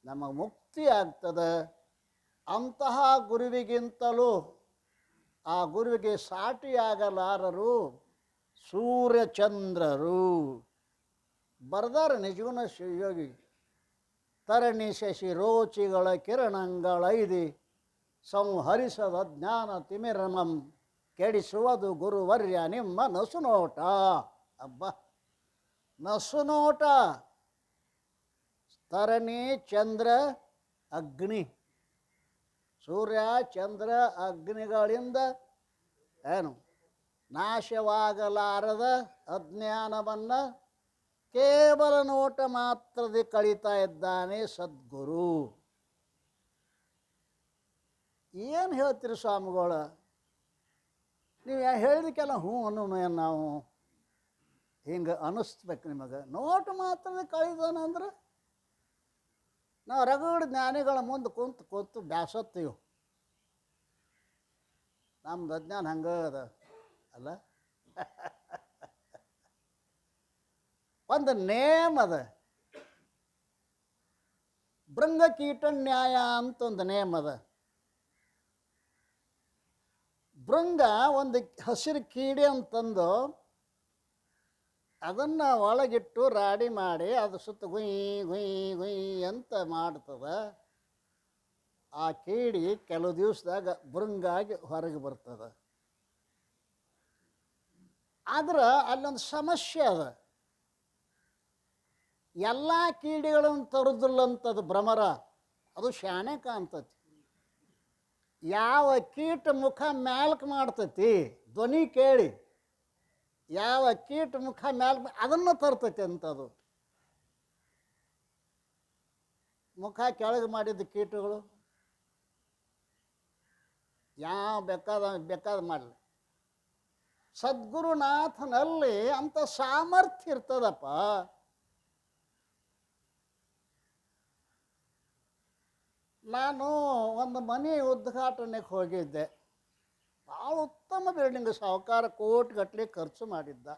ನಮಗೆ ಮುಕ್ತಿ ಆಗ್ತದೆ. ಅಂತಹ ಗುರುವಿಗಿಂತಲೂ ಆ ಗುರುವಿಗೆ ಸಾಟಿಯಾಗಲಾರರು ಸೂರ್ಯಚಂದ್ರರು. ಬರ್ದಾರೆ ನಿಜಗುಣ ಶಿವಯೋಗಿ. ತರಣಿ ಶಶಿ ರೋಚಿಗಳ ಕಿರಣಗಳೈದಿ ಸಂಹರಿಸದ ಜ್ಞಾನ ತಿಮಿರಮಂ ಕೆಡಿಸುವುದು ಗುರುವರ್ಯ ನಿಮ್ಮ ನಸುನೋಟ. ಅಬ್ಬ, ನಸುನೋಟ. ತರಣಿ ಚಂದ್ರ ಅಗ್ನಿ. ಸೂರ್ಯ ಚಂದ್ರ ಅಗ್ನಿಗಳಿಂದ ಏನು ನಾಶವಾಗಲಾರದ ಅಜ್ಞಾನವನ್ನು ಕೇವಲ ನೋಟ ಮಾತ್ರದೇ ಕಳೀತಾ ಇದ್ದಾನೆ ಸದ್ಗುರು. ಏನು ಹೇಳ್ತೀರಿ ಸ್ವಾಮಿಗಳ? ನೀವು ಹೇಳಿದಕ್ಕೆಲ್ಲ ಹ್ಞೂ ಅನ್ನೋಣ. ನಾವು ಹಿಂಗೆ ಅನ್ನಿಸ್ಬೇಕು ನಿಮಗೆ. ನೋಟ ಮಾತ್ರದೇ ಕಳೀತಾನಂದ್ರೆ ನಾವು ರಗಡ ಜ್ಞಾನಿಗಳ ಮುಂದೆ ಕುಂತು ಬ್ಯಾಸತ್ತೀವಿ. ನಮ್ದು ಅಜ್ಞಾನ ಹಂಗೆ ಅದ ಅಲ್ಲ. ಒಂದು ನೇಮ್ ಅದ, ಭೃಂಗಕೀಟ ನ್ಯಾಯ ಅಂತ ಒಂದು ನೇಮ್ ಅದ. ಭೃಂಗ ಒಂದು ಹಸಿರು ಕೀಡೆ ಅಂತಂದು ಅದನ್ನು ಒಳಗಿಟ್ಟು ರಾಡಿ ಮಾಡಿ ಅದು ಸುತ್ತ ಗುಯ್ ಗುಯ್ ಗುಯ್ ಅಂತ ಮಾಡ್ತದೆ. ಆ ಕೀಡಿ ಕೆಲವು ದಿವಸದಾಗ ಭೃಂಗಾಗಿ ಹೊರಗೆ ಬರ್ತದೆ. ಆದ್ರೆ ಅಲ್ಲೊಂದು ಸಮಸ್ಯೆ ಅದ. ಎಲ್ಲ ಕೀಡಿಗಳನ್ನು ತರುದಿಲ್ಲಂಥದ್ದು ಭ್ರಮರ. ಅದು ಶಾಣೆ ಕಾಣ್ತತಿ. ಯಾವ ಕೀಟ ಮುಖ ಮ್ಯಾಲ್ಕ್ ಮಾಡ್ತೈತಿ ಧ್ವನಿ ಕೇಳಿ, ಯಾವ ಕೀಟ ಮುಖ ಮ್ಯಾಲ್ಕ್ ಅದನ್ನು ತರ್ತೈತಿ ಅಂತದು. ಮುಖ ಕೆಳಗೆ ಮಾಡಿದ ಕೀಟಗಳು ಯಾವ ಬೇಕಾದ ಮಾಡಲಿ. ಸದ್ಗುರುನಾಥನಲ್ಲಿ ಅಂಥ ಸಾಮರ್ಥ್ಯ ಇರ್ತದಪ್ಪ. ನಾನು ಒಂದು ಮನೆ ಉದ್ಘಾಟನೆಗೆ ಹೋಗಿದ್ದೆ. ಭಾಳ ಉತ್ತಮ ಬಿಲ್ಡಿಂಗ್, ಸಾಹುಕಾರ ಕೋಟಿಗಟ್ಟಲೆ ಖರ್ಚು ಮಾಡಿದ್ದ.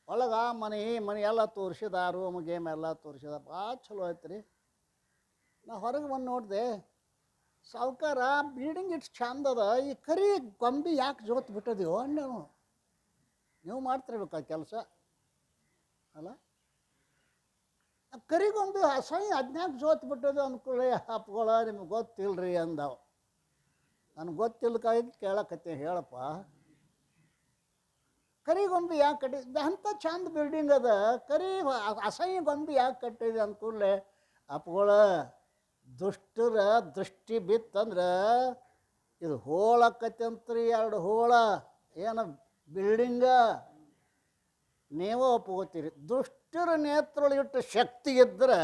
ಒಳಗೆ ಮನೆ ಎಲ್ಲ ತೋರಿಸಿದ, ರೂಮ್ ಗೇಮ್ ಎಲ್ಲ ತೋರಿಸಿದ, ಭಾಳ ಚಲೋ ಐತೆ ರೀ. ನಾ ಹೊರಗೆ ಬಂದು ನೋಡಿದೆ, ಸಾಹುಕಾರ ಬಿಲ್ಡಿಂಗ್ ಇಷ್ಟು ಚಂದ ಅದ, ಈ ಕರಿ ಗೊಂಬಿ ಯಾಕೆ ಜೋತ್ ಬಿಟ್ಟದೆಯೋ ನೀವು ಮಾಡ್ತಿರ್ಬೇಕು ಆ ಕೆಲಸ ಅಲ್ಲ. ಕರಿಗೊಂಬಿ ಅಸಹ್ಯ ಅದ್ನ್ಯಾಕೆ ಜೋತ್ ಬಿಟ್ಟದು ಅಂದ್ಕೊಳ್ಳಿ. ಹಪ್ಗಳ ನಿಮ್ಗೆ ಗೊತ್ತಿಲ್ಲರಿ ಅಂದವು. ನನಗೆ ಗೊತ್ತಿಲ್ಲಕ್ಕಾಗಿ ಕೇಳಕತ್ತೆ, ಹೇಳಪ್ಪ ಕರಿಗೊಂಬಿ ಯಾಕೆ ಕಟ್ಟಿದ್ದೆ? ಅಂಥ ಚಂದ ಬಿಲ್ಡಿಂಗ್ ಅದ, ಅಸಹ್ಯ ಗೊಂಬಿ ಯಾಕೆ ಕಟ್ಟಿದೆ ಅಂದ್ಕೂಡಲೇ ಅಪ್ಗಳ ದುಷ್ಟರ ದೃಷ್ಟಿ ಬಿತ್ತಂದ್ರೆ ಇದು ಹೋಳಕ್ಕತ್ತೆ ಅಂತ್ರಿ. 2 ಹೋಳ ಏನು ಬಿಲ್ಡಿಂಗ ನೀವು ಒಪ್ಕೋತೀರಿ. ದುಷ್ಟರ ನೇತ್ರೊಳಗಿಟ್ಟು ಶಕ್ತಿ ಇದ್ದರೆ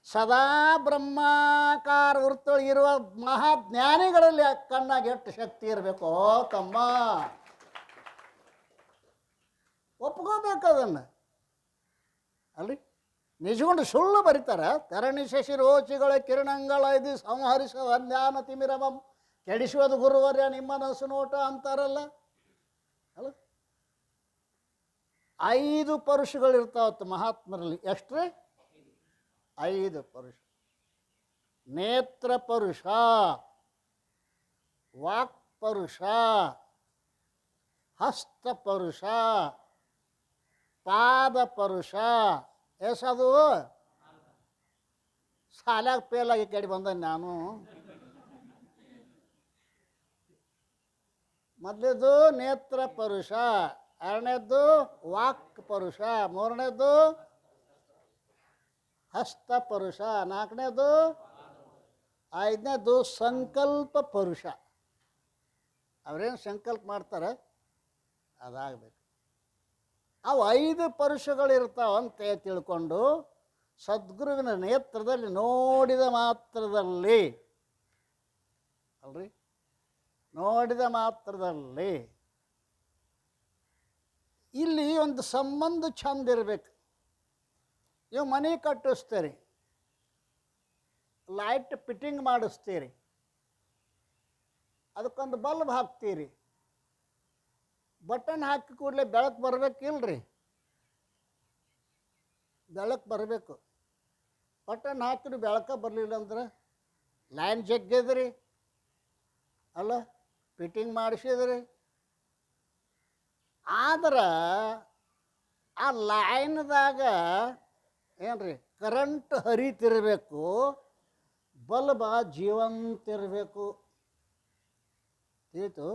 ಸದಾ ಬ್ರಹ್ಮಾಕಾರ ವೃತ್ತೊಳಗಿರುವ ಮಹಾಜ್ಞಾನಿಗಳಲ್ಲಿ ಕಣ್ಣಾಗಿ ಎಷ್ಟು ಶಕ್ತಿ ಇರಬೇಕು ತಮ್ಮ, ಒಪ್ಕೋಬೇಕು ಅದನ್ನು ಅಲ್ರಿ. ನಿಜಗೊಂಡು ಸುಳ್ಳು ಬರೀತಾರೆ. ತರಣಿ ಶಶಿರೋಚಿಗಳ ಕಿರಣಗಳ ಇದು ಸಂಹರಿಸುವ ಅಜ್ಞಾನ ತಿಮಿರಮಂ ಕೆಡಿಸುವುದು ಗುರುವರ್ಯ ನಿಮ್ಮ ಮನಸ್ಸು ನೋಟ ಅಂತಾರಲ್ಲ ಅಲ್ಲ. 5 ಪರುಷಗಳಿರ್ತಾವತ್ತು ಮಹಾತ್ಮರಲ್ಲಿ. ಎಷ್ಟ್ರಿ? 5 ಪರುಷ. ನೇತ್ರ ಪರುಷ, ವಾಕ್ ಪರುಷ, ಹಸ್ತ ಪರುಷ, ಪಾದ ಪರುಷ. ಎಸದು ಸಾಲಾಗ ಪೇಲಾಗಿ ಕಡೆ ಬಂದ ನಾನು. ಮೊದಲೇದು ನೇತ್ರ ಪರುಷ, 2ನೇದ್ದು ವಾಕ್ ಪರುಷ, 3ನೇದ್ದು ಹಸ್ತ ಪರುಷ, 4ನೇದು 5ನೇದು ಸಂಕಲ್ಪ ಪರುಷ. ಅವ್ರೇನು ಸಂಕಲ್ಪ ಮಾಡ್ತಾರೆ ಅದಾಗಬೇಕು. ಅವು 5 ಪರುಷಗಳಿರ್ತಾವಂತೆ ತಿಳ್ಕೊಂಡು ಸದ್ಗುರುವಿನ ನೇತ್ರದಲ್ಲಿ ನೋಡಿದ ಮಾತ್ರದಲ್ಲಿ ಅಲ್ರಿ, ನೋಡಿದ ಮಾತ್ರದಲ್ಲಿ ಇಲ್ಲಿ ಒಂದು ಸಂಬಂಧ ಚಂದ ಇರಬೇಕು. ಇವು ಮನೆ ಕಟ್ಟಿಸ್ತೀರಿ, ಲೈಟ್ ಫಿಟ್ಟಿಂಗ್ ಮಾಡಿಸ್ತೀರಿ, ಅದಕ್ಕೊಂದು ಬಲ್ಬ್ ಹಾಕ್ತೀರಿ. ಬಟನ್ ಹಾಕಿ ಕೂಡಲೇ ಬೆಳಕು ಬರಬೇಕಿಲ್ರಿ, ಬೆಳಕು ಬರಬೇಕು. ಬಟನ್ ಹಾಕಿದ್ರು ಬೆಳಕ ಬರಲಿಲ್ಲ ಅಂದ್ರೆ ಲೈನ್ ಜಗ್ಗಿದ್ರಿ ಅಲ್ಲ, ಫಿಟ್ಟಿಂಗ್ ಮಾಡಿಸಿದ್ರಿ. ಆದ್ರೆ ಆ ಲೈನ್ದಾಗ ಏನ್ರಿ ಕರೆಂಟ್ ಹರಿತಿರಬೇಕು, ಬಲ್ಬ ಜೀವಂತ ಇರಬೇಕು. ತಿಳಿತು?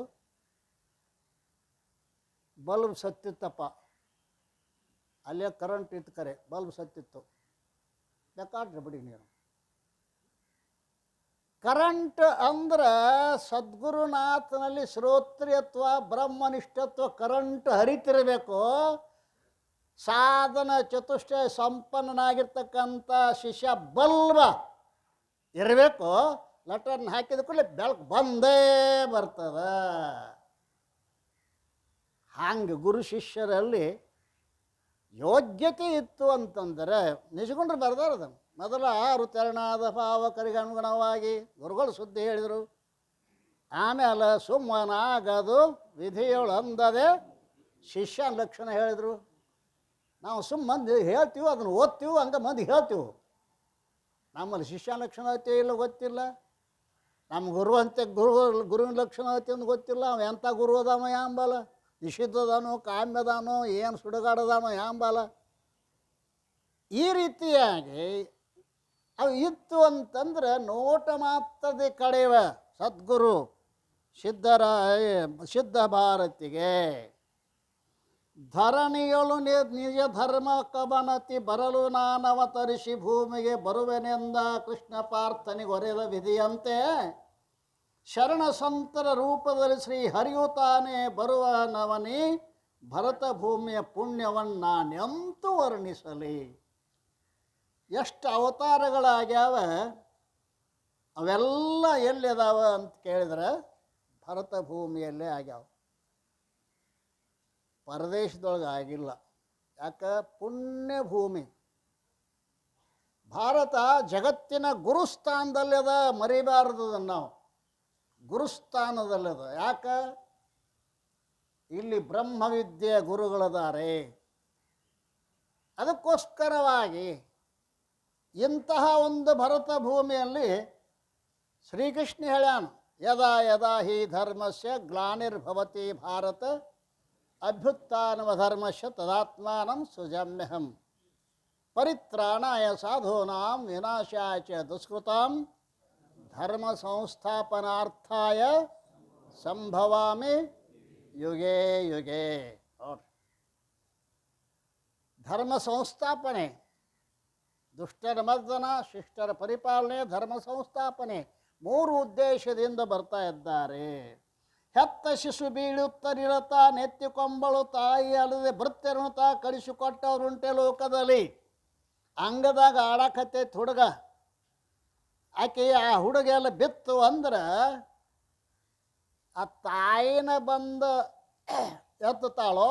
ಬಲ್ಬ್ ಸತ್ತಿತ್ತಪ್ಪ, ಅಲ್ಲೇ ಕರೆಂಟ್ ಇತ್ತು, ಕರೆ ಬಲ್ಬ್ ಸತ್ತಿತ್ತು, ಬೇಕಾಡ್ರಿ ಬಿಡಿ ನೀನು. ಕರೆಂಟ್ ಅಂದ್ರೆ ಸದ್ಗುರುನಾಥನಲ್ಲಿ ಶ್ರೋತ್ರಿಯತ್ವ ಬ್ರಹ್ಮನಿಷ್ಠತ್ವ ಕರೆಂಟ್ ಹರಿತಿರಬೇಕು. ಸಾಧನ ಚತುಷ್ಟಯ ಸಂಪನ್ನನಾಗಿರ್ತಕ್ಕಂಥ ಶಿಷ್ಯ ಬಲ್ಬ ಇರಬೇಕು. ಲಟರ್ನ್ ಹಾಕಿದ ಕೂಡಲೇ ಬೆಳಕು ಬಂದೇ ಬರ್ತದ. ಹಂಗೆ ಗುರು ಶಿಷ್ಯರಲ್ಲಿ ಯೋಗ್ಯತೆ ಇತ್ತು ಅಂತಂದರೆ ನಿಜಗೊಂಡ್ರು ಬರ್ದಾರ ಅದನ್ನು. ಮೊದಲ 6 ತೆರನಾದ ಭಾವಕರಿಗೆ ಅನುಗುಣವಾಗಿ ಗುರುಗಳು ಸುದ್ದಿ ಹೇಳಿದರು. ಆಮೇಲೆ ಸುಮ್ಮನಾಗದು ವಿಧಿಯೊಳು ಅಂದದೆ ಶಿಷ್ಯ ಲಕ್ಷಣ ಹೇಳಿದರು. ನಾವು ಮಂದಿ ಹೇಳ್ತೀವಿ, ಅದನ್ನು ಓದ್ತೀವಿ, ಹಂಗೆ ಮಂದಿ ಹೇಳ್ತೀವಿ. ನಮ್ಮಲ್ಲಿ ಶಿಷ್ಯ ಲಕ್ಷಣ ಐತೆ ಇಲ್ಲ ಗೊತ್ತಿಲ್ಲ. ನಮ್ಮ ಗುರು ಅಂತೆ ಗುರುವಿನ ಲಕ್ಷಣ ಐತೆ ಅಂತ ಗೊತ್ತಿಲ್ಲ. ಅವ ಎಂಥ ಗುರು ಅದಾನೋ ಯಾಂಬಲ, ನಿಷಿದ್ಧದಾನೋ ಕಾಮ್ಯದಾನೋ ಏನು ಸುಡುಗಾಡದಾನೋ ಯಾಂಬಲ. ಈ ರೀತಿಯಾಗಿ ಅವು ಇತ್ತು ಅಂತಂದ್ರೆ ನೋಟ ಮಾತ್ರದ ಕಡೆವ ಸದ್ಗುರು ಸಿದ್ಧ ಭಾರತಿಗೆ ಧರಣಿಯಳು ನಿಜ ಧರ್ಮ ಕಬನತಿ ಬರಲು ನಾನವತರಿಸಿ ಭೂಮಿಗೆ ಬರುವೆನೆಂದ ಕೃಷ್ಣ ಪಾರ್ಥನಿಗೆ ಹೊರೆದ ವಿಧಿಯಂತೆ ಶರಣ ಸಂತರ ರೂಪದಲ್ಲಿ ಶ್ರೀ ಹರಿಯು ತಾನೇ ಬರುವ ನವನಿ ಭರತ ಭೂಮಿಯ ಪುಣ್ಯವನ್ನಾನೆಂತೂ ವರ್ಣಿಸಲಿ. ಎಷ್ಟು ಅವತಾರಗಳಾಗ್ಯಾವ, ಅವೆಲ್ಲ ಎಲ್ಲಿದಾವ ಅಂತ ಕೇಳಿದ್ರೆ ಭರತ ಭೂಮಿಯಲ್ಲೇ ಆಗ್ಯಾವ, ಪರದೇಶದೊಳಗೆ ಆಗಿಲ್ಲ. ಯಾಕೆ? ಪುಣ್ಯ ಭೂಮಿ. ಭಾರತ ಜಗತ್ತಿನ ಗುರುಸ್ಥಾನದಲ್ಲದ, ಮರಿಬಾರ್ದು ನಾವು, ಗುರುಸ್ಥಾನದಲ್ಲದ. ಯಾಕೆ? ಇಲ್ಲಿ ಬ್ರಹ್ಮವಿದ್ಯೆಯ ಗುರುಗಳದಾರೆ. ಅದಕ್ಕೋಸ್ಕರವಾಗಿ ಇಂತಹ ಒಂದು ಭರತ ಭೂಮಿಯಲ್ಲಿ ಶ್ರೀಕೃಷ್ಣ ಹೇಳ್ಯಾನ, ಯದಾ ಯದಾ ಹಿ ಧರ್ಮಸ್ಯ ಗ್ಲಾನಿರ್ಭವತಿ ಭಾರತ ಅಭ್ಯುತ್ಥಾನವ ಧರ್ಮಸ್ಯ ತದಾತ್ಮಾನಂ ಸೃಜಮ್ಯಹಂ ಪರಿತ್ರಾಣಾಯ ಸಾಧೂನಾಂ ವಿನಾಶಾಯ ಚ ದುಷ್ಕೃತಾಂ ಧರ್ಮ ಸಂಸ್ಥಾಪನಾರ್ಥಾಯ ಸಂಭವಾಮಿ ಯುಗೇ ಯುಗೇ. ಧರ್ಮ ಸಂಸ್ಥಾಪನೆ, ದುಷ್ಟರ ಮರ್ದನ, ಶಿಷ್ಟರ ಪರಿಪಾಲನೆ, ಧರ್ಮ ಸಂಸ್ಥಾಪನೆ, 3 ಉದ್ದೇಶದಿಂದ ಬರ್ತಾ ಇದ್ದಾರೆ. ಹೆತ್ತ ಶಿಶು ಬೀಳುತ್ತರಿರತ ನೆತ್ತಿಕೊಂಬಳು ತಾಯಿ ಅಲ್ಲದೆ ಭೃತ್ಯರುಣತ ಕಳಿಸಿಕೊಟ್ಟವರುಂಟೆ ಲೋಕದಲ್ಲಿ. ಅಂಗದಾಗ ಆಡಕತ್ತೈತಿ ಹುಡುಗ, ಆಕೆ ಆ ಹುಡುಗೆಲ್ಲ ಬಿತ್ತು ಅಂದ್ರೆ ಆ ತಾಯಿನ ಬಂದು ಎತ್ತುತ್ತಾಳೋ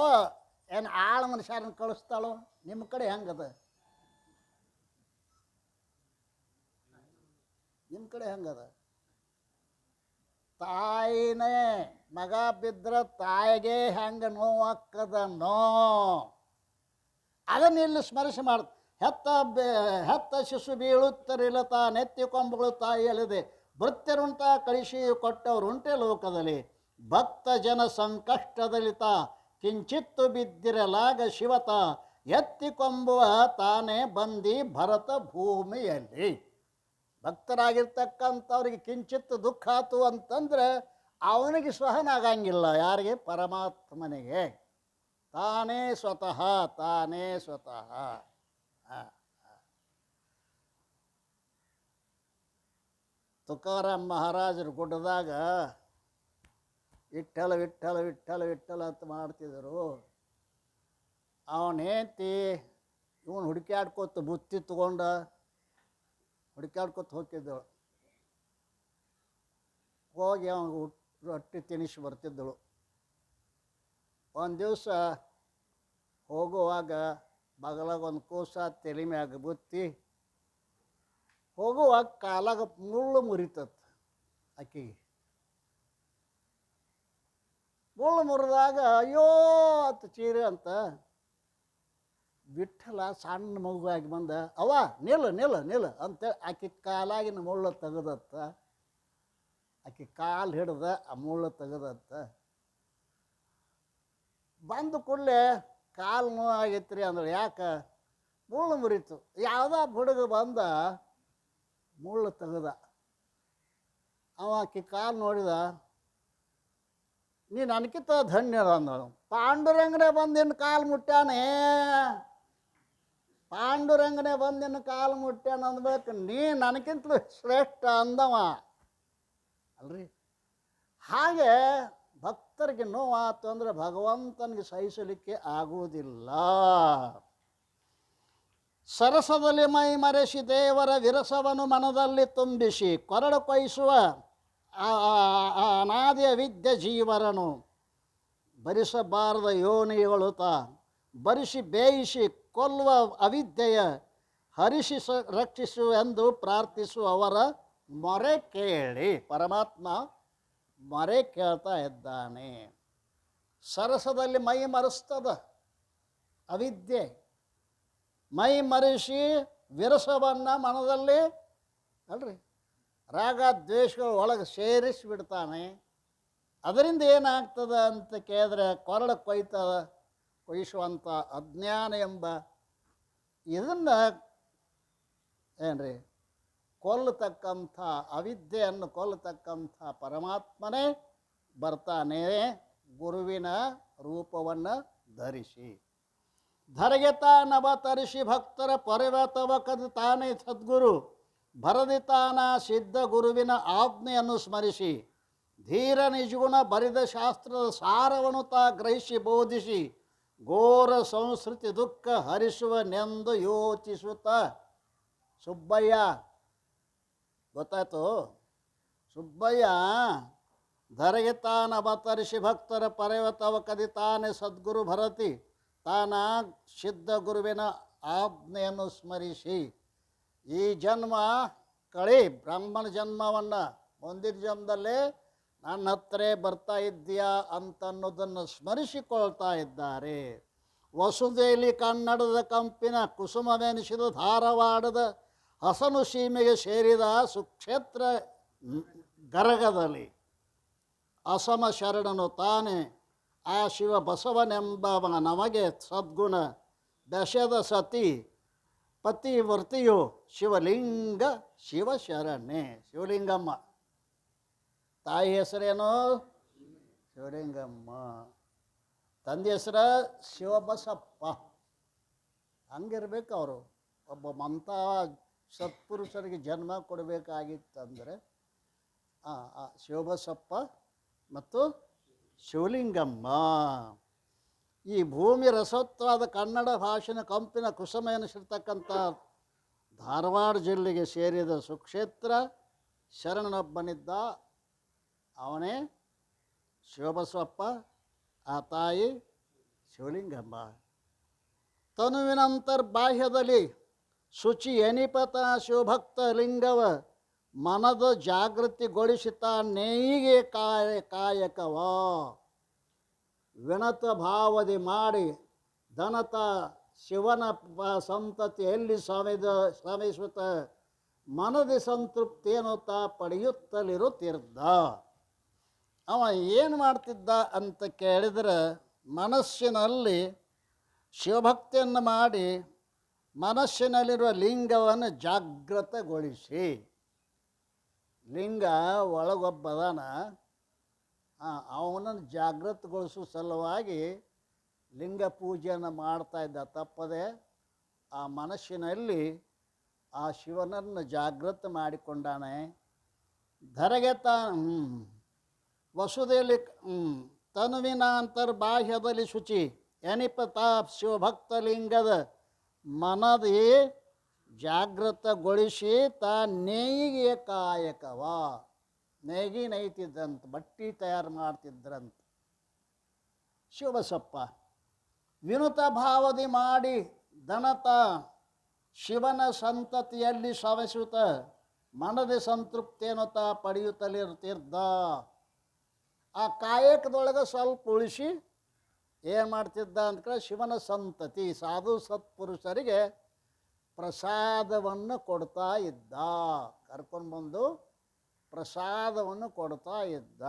ಏನು ಆಳ ಮನುಷ್ಯರನ್ನ ಕಳಿಸ್ತಾಳೋ? ನಿಮ್ಮ ಕಡೆ ಹೆಂಗದ? ನಿಮ್ಮ ಕಡೆ ಹೆಂಗದ? ತಾಯಿನೇ ಮಗ ಬಿದ್ದರೆ ತಾಯಿಗೆ ಹೆಂಗೆ ನೋವಾಕ್ಕದನೋ ಅದನ್ನು ಇಲ್ಲಿ ಸ್ಮರಿಸಿ ಮಾಡ್ತ. ಹೆತ್ತ ಶಿಶು ಬೀಳುತ್ತರಿಲ್ಲತ ನೆತ್ತಿಕೊಂಬಗಳು ತಾಯಿಯಲ್ಲಿದೆ ಭೃತ್ಯರುಂಟ ಕಳಿಸಿ ಕೊಟ್ಟವರುಂಟೆ ಲೋಕದಲ್ಲಿ. ಭಕ್ತ ಜನ ಸಂಕಷ್ಟದಲ್ಲಿತ ಕಿಂಚಿತ್ತು ಬಿದ್ದಿರಲಾಗ ಶಿವತ ಎತ್ತಿಕೊಂಬುವ ತಾನೇ ಬಂದಿ ಭರತ ಭೂಮಿಯಲ್ಲಿ. ಭಕ್ತರಾಗಿರ್ತಕ್ಕಂಥವ್ರಿಗೆ ಕಿಂಚಿತ್ತು ದುಃಖ ಆತು ಅಂತಂದ್ರೆ ಅವನಿಗೆ ಸಹನ ಆಗಂಗಿಲ್ಲ. ಯಾರಿಗೆ? ಪರಮಾತ್ಮನಿಗೆ. ತಾನೇ ಸ್ವತಃ, ತಾನೇ ಸ್ವತಃ. ತುಕಾರಾಮ್ ಮಹಾರಾಜರು ಗುಡ್ಡದಾಗ ವಿಠ್ಠಲ ವಿಠ್ಠಲ ವಿಠ್ಠಲ ವಿಠ್ಠಲ ಅಂತ ಮಾಡ್ತಿದ್ರು. ಅವನೇಂತಿ ಇವನು ಹುಡುಕ್ಯಾಡ್ಕೊತ ಬುತ್ತಿ ತಗೊಂಡ ಹುಡುಕ್ಯಾಡ್ಕೊತ ಹೋಗ್ತಿದ್ದಳು. ಹೋಗಿ ಅವನಿಗೆ ರೊಟ್ಟಿ ತಿನಿಸಿ ಬರ್ತಿದ್ದಳು. ಒಂದು ದಿವಸ ಹೋಗುವಾಗ ಬಗಲಾಗ ಒಂದು ಕೂಸ ತಲೆ ಮ್ಯಾಗ ಬುತ್ತಿ, ಹೋಗುವಾಗ ಕಾಲಾಗ ಮುಳ್ಳು ಮುರಿತತ್ ಆಕೆಗೆ. ಮುಳ್ಳು ಮುರಿದಾಗ ಅಯ್ಯೋ ಅಂತ ಚೀರಿ ಅಂತ ವಿಠ್ಠಲ ಸಣ್ಣ ಮಗುವಾಗಿ ಬಂದ, ಅವ್ವ ನಿಲ್ಲು ನಿಲ್ಲು ನಿಲ್ಲು ಅಂತೇಳಿ ಆಕೆ ಕಾಲಾಗಿನ ಮುಳ್ಳು ತೆಗೆದತ್ತ. ಆಕೆ ಕಾಲು ಹಿಡ್ದ ಆ ಮುಳ್ಳು ತೆಗೆದತ್ತ. ಬಂದು ಕೂಡಲೇ ಕಾಲು ನೋವಾಗೈತ್ರಿ ಅಂದ್ರೆ, ಯಾಕೆ? ಮುಳ್ಳು ಮುರಿತು. ಯಾವುದೋ ಹುಡುಗ ಬಂದ ಮುಳ್ಳು ತೆಗೆದ. ಅವ ಆಕೆ ಕಾಲು ನೋಡಿದ, ನೀನು ನನಗಿಂತ ಧನ್ಯದ ಅಂದಳು. ಪಾಂಡುರಂಗನೇ ಬಂದು ನಿನ್ನ ಕಾಲು ಮುಟ್ಟ್ಯಾನೆ, ಪಾಂಡುರಂಗನೇ ಬಂದು ನಿನ್ನ ಕಾಲು ಮುಟ್ಟ್ಯಾನ ಅಂದ್ಬೇಕು. ನೀ ನನಗಿಂತಲೂ ಶ್ರೇಷ್ಠ ಅಂದವ ಅಲ್ರಿ. ಹಾಗೆ ಭಕ್ತರಿಗೆ ನೋವಾತು ಅಂದರೆ ಭಗವಂತನಿಗೆ ಸಹಿಸಲಿಕ್ಕೆ ಆಗುವುದಿಲ್ಲ. ಸರಸದಲ್ಲಿ ಮೈ ಮರೆಸಿ ದೇವರ ವಿರಸವನ್ನು ಮನದಲ್ಲಿ ತುಂಬಿಸಿ ಕೊರಡು ಕೊಯ್ಸುವ ಅನಾದಿಯ ವಿದ್ಯೆ ಜೀವರನು ಭರಿಸಬಾರದ ಯೋನಿಗಳುತ ಭರಿಸಿ ಬೇಯಿಸಿ ಕೊಲ್ಲುವ ಅವಿದ್ಯೆಯ ಹರಿಸಿ ರಕ್ಷಿಸು ಎಂದು ಪ್ರಾರ್ಥಿಸುವವರ ಮೊರೆ ಕೇಳಿ. ಪರಮಾತ್ಮ ಮೊರೆ ಕೇಳ್ತಾ ಇದ್ದಾನೆ. ಸರಸದಲ್ಲಿ ಮೈ ಮರೆಸ್ತದ ಅವಿದ್ಯೆ. ಮೈ ಮರೆಸಿ ವಿರಸವನ್ನು ಮನದಲ್ಲಿ ಅಲ್ರಿ ರಾಗ ದ್ವೇಷಗಳು ಒಳಗೆ ಸೇರಿಸಿಬಿಡ್ತಾನೆ. ಅದರಿಂದ ಏನಾಗ್ತದೆ ಅಂತ ಕೇಳಿದ್ರೆ ಕೊರಳು ಕೊಯ್ಸುವಂಥ ಅಜ್ಞಾನ ಎಂಬ ಇದನ್ನು ಏನ್ರಿ ಕೊಲ್ಲತಕ್ಕಂಥ ಅವಿದ್ಯೆಯನ್ನು ಕೊಲ್ಲತಕ್ಕಂಥ ಪರಮಾತ್ಮನೇ ಬರ್ತಾನೆ ಗುರುವಿನ ರೂಪವನ್ನು ಧರಿಸಿ. ಧರೆಗೆ ತಾನವ ತರಿಸಿ ಭಕ್ತರ ಪೊರೆವತವ ಕದು ತಾನೇ ಸದ್ಗುರು ಭರದಿತಾನ ಸಿದ್ಧ ಗುರುವಿನ ಆಜ್ಞೆಯನ್ನು ಸ್ಮರಿಸಿ ಧೀರ ನಿಜಗುಣ ಬರಿದ ಶಾಸ್ತ್ರದ ಸಾರವನ್ನು ತಾ ಗ್ರಹಿಸಿ ಬೋಧಿಸಿ ಘೋರ ಸಂಸ್ಕೃತಿ ದುಃಖ ಹರಿಸುವನೆಂದು ಯೋಚಿಸುತ್ತ ಸುಬ್ಬಯ್ಯ, ಗೊತ್ತಾಯ್ತು? ಸುಬ್ಬಯ್ಯ ಧರೆಗೆ ತಾನ ಅವತರಿಸಿ ಭಕ್ತರ ಪರ್ವತವ ಕದಿತಾನೆ ಸದ್ಗುರು ಭರತಿ ತಾನ ಸಿದ್ಧ ಗುರುವಿನ ಆಜ್ಞೆಯನ್ನು ಸ್ಮರಿಸಿ ಈ ಜನ್ಮ ಕಳಿ ಬ್ರಾಹ್ಮಣ ಜನ್ಮವನ್ನು ಮುಂದಿನ ಜನ್ಮದಲ್ಲೇ ನನ್ನ ಹತ್ರ ಬರ್ತಾ ಇದ್ದೀಯಾ ಅಂತನ್ನೋದನ್ನು ಸ್ಮರಿಸಿಕೊಳ್ತಾ ಇದ್ದಾರೆ. ವಸುದೆಯಲ್ಲಿ ಕನ್ನಡದ ಕಂಪಿನ ಕುಸುಮವೆನಿಸಿದ ಧಾರವಾಡದ ಹಸನು ಸೀಮೆಗೆ ಸೇರಿದ ಸುಕ್ಷೇತ್ರ ಗರಗದಲ್ಲಿ ಅಸಮ ಶರಣನು ತಾನೇ ಆ ಶಿವ ಬಸವನೆಂಬವ ನಮಗೆ ಸದ್ಗುಣ ದಶದ ಸತಿ ಪತಿವರ್ತಿಯು ಶಿವಲಿಂಗ ಶಿವಶರಣೆ. ಶಿವಲಿಂಗಮ್ಮ ತಾಯಿ ಹೆಸರೇನು? ಶಿವಲಿಂಗಮ್ಮ. ತಂದೆ ಹೆಸರ ಶಿವಬಸಪ್ಪ. ಹಂಗಿರ್ಬೇಕು ಅವರು. ಒಬ್ಬ ಮಂತ ಸತ್ಪುರುಷರಿಗೆ ಜನ್ಮ ಕೊಡಬೇಕಾಗಿತ್ತಂದರೆ ಶಿವಬಸಪ್ಪ ಮತ್ತು ಶಿವಲಿಂಗಮ್ಮ. ಈ ಭೂಮಿ ರಸತ್ವಾದ ಕನ್ನಡ ಭಾಷೆನ ಕಂಪಿನ ಕುಸುಮ ಎನಿಸಿರ್ತಕ್ಕಂಥ ಧಾರವಾಡ ಜಿಲ್ಲೆಗೆ ಸೇರಿದ ಸುಕ್ಷೇತ್ರ ಶರಣನೊಬ್ಬನಿದ್ದ. ಅವನೇ ಶಿವಬಸವಪ್ಪ, ಆ ತಾಯಿ ಶಿವಲಿಂಗಮ್ಮ. ತನುವಿನಂತರ್ಬಾಹ್ಯದಲ್ಲಿ ಶುಚಿ ಎನಿಪತ ಶಿವಭಕ್ತ ಲಿಂಗವ ಮನದ ಜಾಗೃತಿಗೊಳಿಸಿತ ನೇಯಿಗೆ ಕಾಯಕವ ವಿನತ ಭಾವದಿ ಮಾಡಿ ಧನತ ಶಿವನ ಸಂತತಿಯಲ್ಲಿ ಶ್ರಮಿಸುತ್ತ ಮನದಿ ಸಂತೃಪ್ತಿಯನ್ನು ತಾ ಪಡೆಯುತ್ತಲಿರುತ್ತಿದ್ದ. ಅವ ಏನು ಮಾಡ್ತಿದ್ದ ಅಂತ ಕೇಳಿದರೆ ಮನಸ್ಸಿನಲ್ಲಿ ಶಿವಭಕ್ತಿಯನ್ನು ಮಾಡಿ ಮನಸ್ಸಿನಲ್ಲಿರುವ ಲಿಂಗವನ್ನು ಜಾಗೃತಗೊಳಿಸಿ, ಲಿಂಗ ಒಳಗೊಬ್ಬದಾನ ಅವನನ್ನು ಜಾಗೃತಗೊಳಿಸುವ ಸಲುವಾಗಿ ಲಿಂಗ ಪೂಜೆಯನ್ನು ಮಾಡ್ತಾ ಇದ್ದ. ತಪ್ಪದೆ ಆ ಮನಸ್ಸಿನಲ್ಲಿ ಆ ಶಿವನನ್ನು ಜಾಗೃತ ಮಾಡಿಕೊಂಡಾನೆ. ಧರೆಗೆ ವಸುದೆಯಲ್ಲಿ ತನುವಿನ ಅಂತರ್ಬಾಹ್ಯದಲ್ಲಿ ಶುಚಿ ಎನಿಪತ ಶಿವಭಕ್ತಲಿಂಗದ ಮನದಿ ಜಾಗೃತಗೊಳಿಸಿ ತಾ ನೇಯಿಗೆ ಕಾಯಕವ ನೇಗಿ ನೈತಿದ್ರಂತ, ಬಟ್ಟೆ ತಯಾರು ಮಾಡ್ತಿದ್ರಂತ. ಶಿವಬಸಪ್ಪ ವಿನುತ ಭಾವದಿ ಮಾಡಿ ಧನತ ಶಿವನ ಸಂತತಿಯಲ್ಲಿ ಶ್ರಮಿಸುತ್ತ ಮನದಿ ಸಂತೃಪ್ತಿಯನ್ನು ತಾ ಪಡೆಯುತ್ತಲಿರ್ತಿದ್ದ. ಆ ಕಾಯಕದೊಳಗೆ ಸ್ವಲ್ಪ ಉಳಿಸಿ ಏನು ಮಾಡ್ತಿದ್ದ ಅಂತ ಶಿವನ ಸಂತತಿ ಸಾಧು ಸತ್ಪುರುಷರಿಗೆ ಪ್ರಸಾದವನ್ನು ಕೊಡ್ತಾ ಇದ್ದ. ಕರ್ಕೊಂಡು ಬಂದು ಪ್ರಸಾದವನ್ನು ಕೊಡ್ತಾ ಇದ್ದ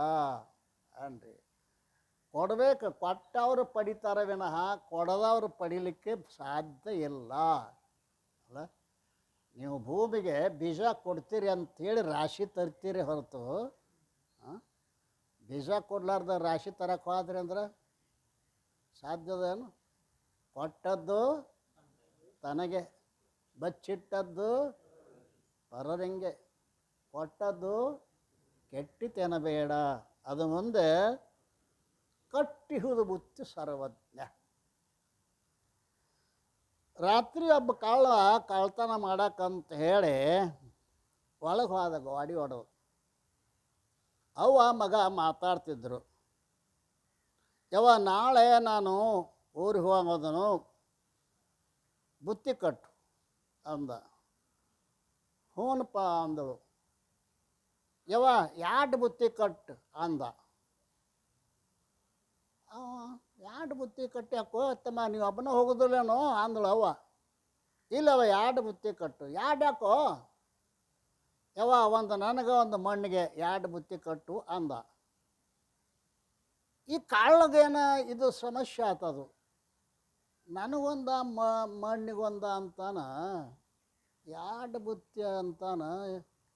ಅನ್ರಿ. ಕೊಡಬೇಕು, ಕೊಟ್ಟವರು ಪಡಿತಾರೆ ವಿನಃ ಕೊಡದವರು ಪಡಿಲಿಕ್ಕೆ ಸಾಧ್ಯ ಇಲ್ಲ ಅಲ್ಲ. ನೀವು ಭೂಮಿಗೆ ಬೀಜ ಕೊಡ್ತೀರಿ ಅಂಥೇಳಿ ರಾಶಿ ತರ್ತೀರಿ ಹೊರತು ಬೀಜ ಕೊಡ್ಲಾರ್ದ ರಾಶಿ ತರಕ್ಕೆ ಹೋದ್ರಿ ಅಂದ್ರೆ ಸಾಧ್ಯದೇನು? ಕೊಟ್ಟದ್ದು ತನಗೆ, ಬಚ್ಚಿಟ್ಟದ್ದು ಪರರಿಂಗೆ. ಕೊಟ್ಟದ್ದು ಕೆಟ್ಟಿ ತಿನ್ನಬೇಡ, ಅದು ಮುಂದೆ ಕಟ್ಟಿಹುದು ಬುತ್ತಿ ಸರ್ವಜ್ಞ. ರಾತ್ರಿ ಒಬ್ಬ ಕಳ್ತನ ಮಾಡಕ್ಕಂತ ಹೇಳಿ ಒಳಗೆ ಹೋದ ಗಾಡಿ ಹೊಡೋದು. ಅವ್ವ ಮಗ ಮಾತಾಡ್ತಿದ್ರು. ನಾಳೆ ನಾನು ಊರಿಗೆ ಹೋಗೋದನು, ಬುತ್ತಿ ಕಟ್ಟು ಅಂದ. ಹೂನಪ್ಪ ಅಂದಳು. ಎರಡು ಬುತ್ತಿ ಕಟ್ಟು ಅಂದ. ಎರಡು ಬುತ್ತಿ ಕಟ್ಟಿ ಯಾಕೋ ತಮ್ಮ, ನೀವು ಒಬ್ಬನ ಹೋಗೋದಿಲ್ಲೇನೋ ಅಂದಳು ಅವ್ವ. ಇಲ್ಲವ ಎರಡು ಬುತ್ತಿ ಕಟ್ಟು. ಎರಡು ಯಾಕೋ? ಒಂದು ನನಗೆ ಒಂದು ಮಣ್ಣಿಗೆ ಎರಡು ಬುತ್ತಿ ಕಟ್ಟು ಅಂದ. ಈ ಕಾಳಗೇನ ಇದು ಸಮಸ್ಯೆ ಆತದು. ನನಗೊಂದ ಮಣ್ಣಿಗೊಂದ ಅಂತಾನ, ಎರಡು ಬುತ್ತಿ ಅಂತಾನ.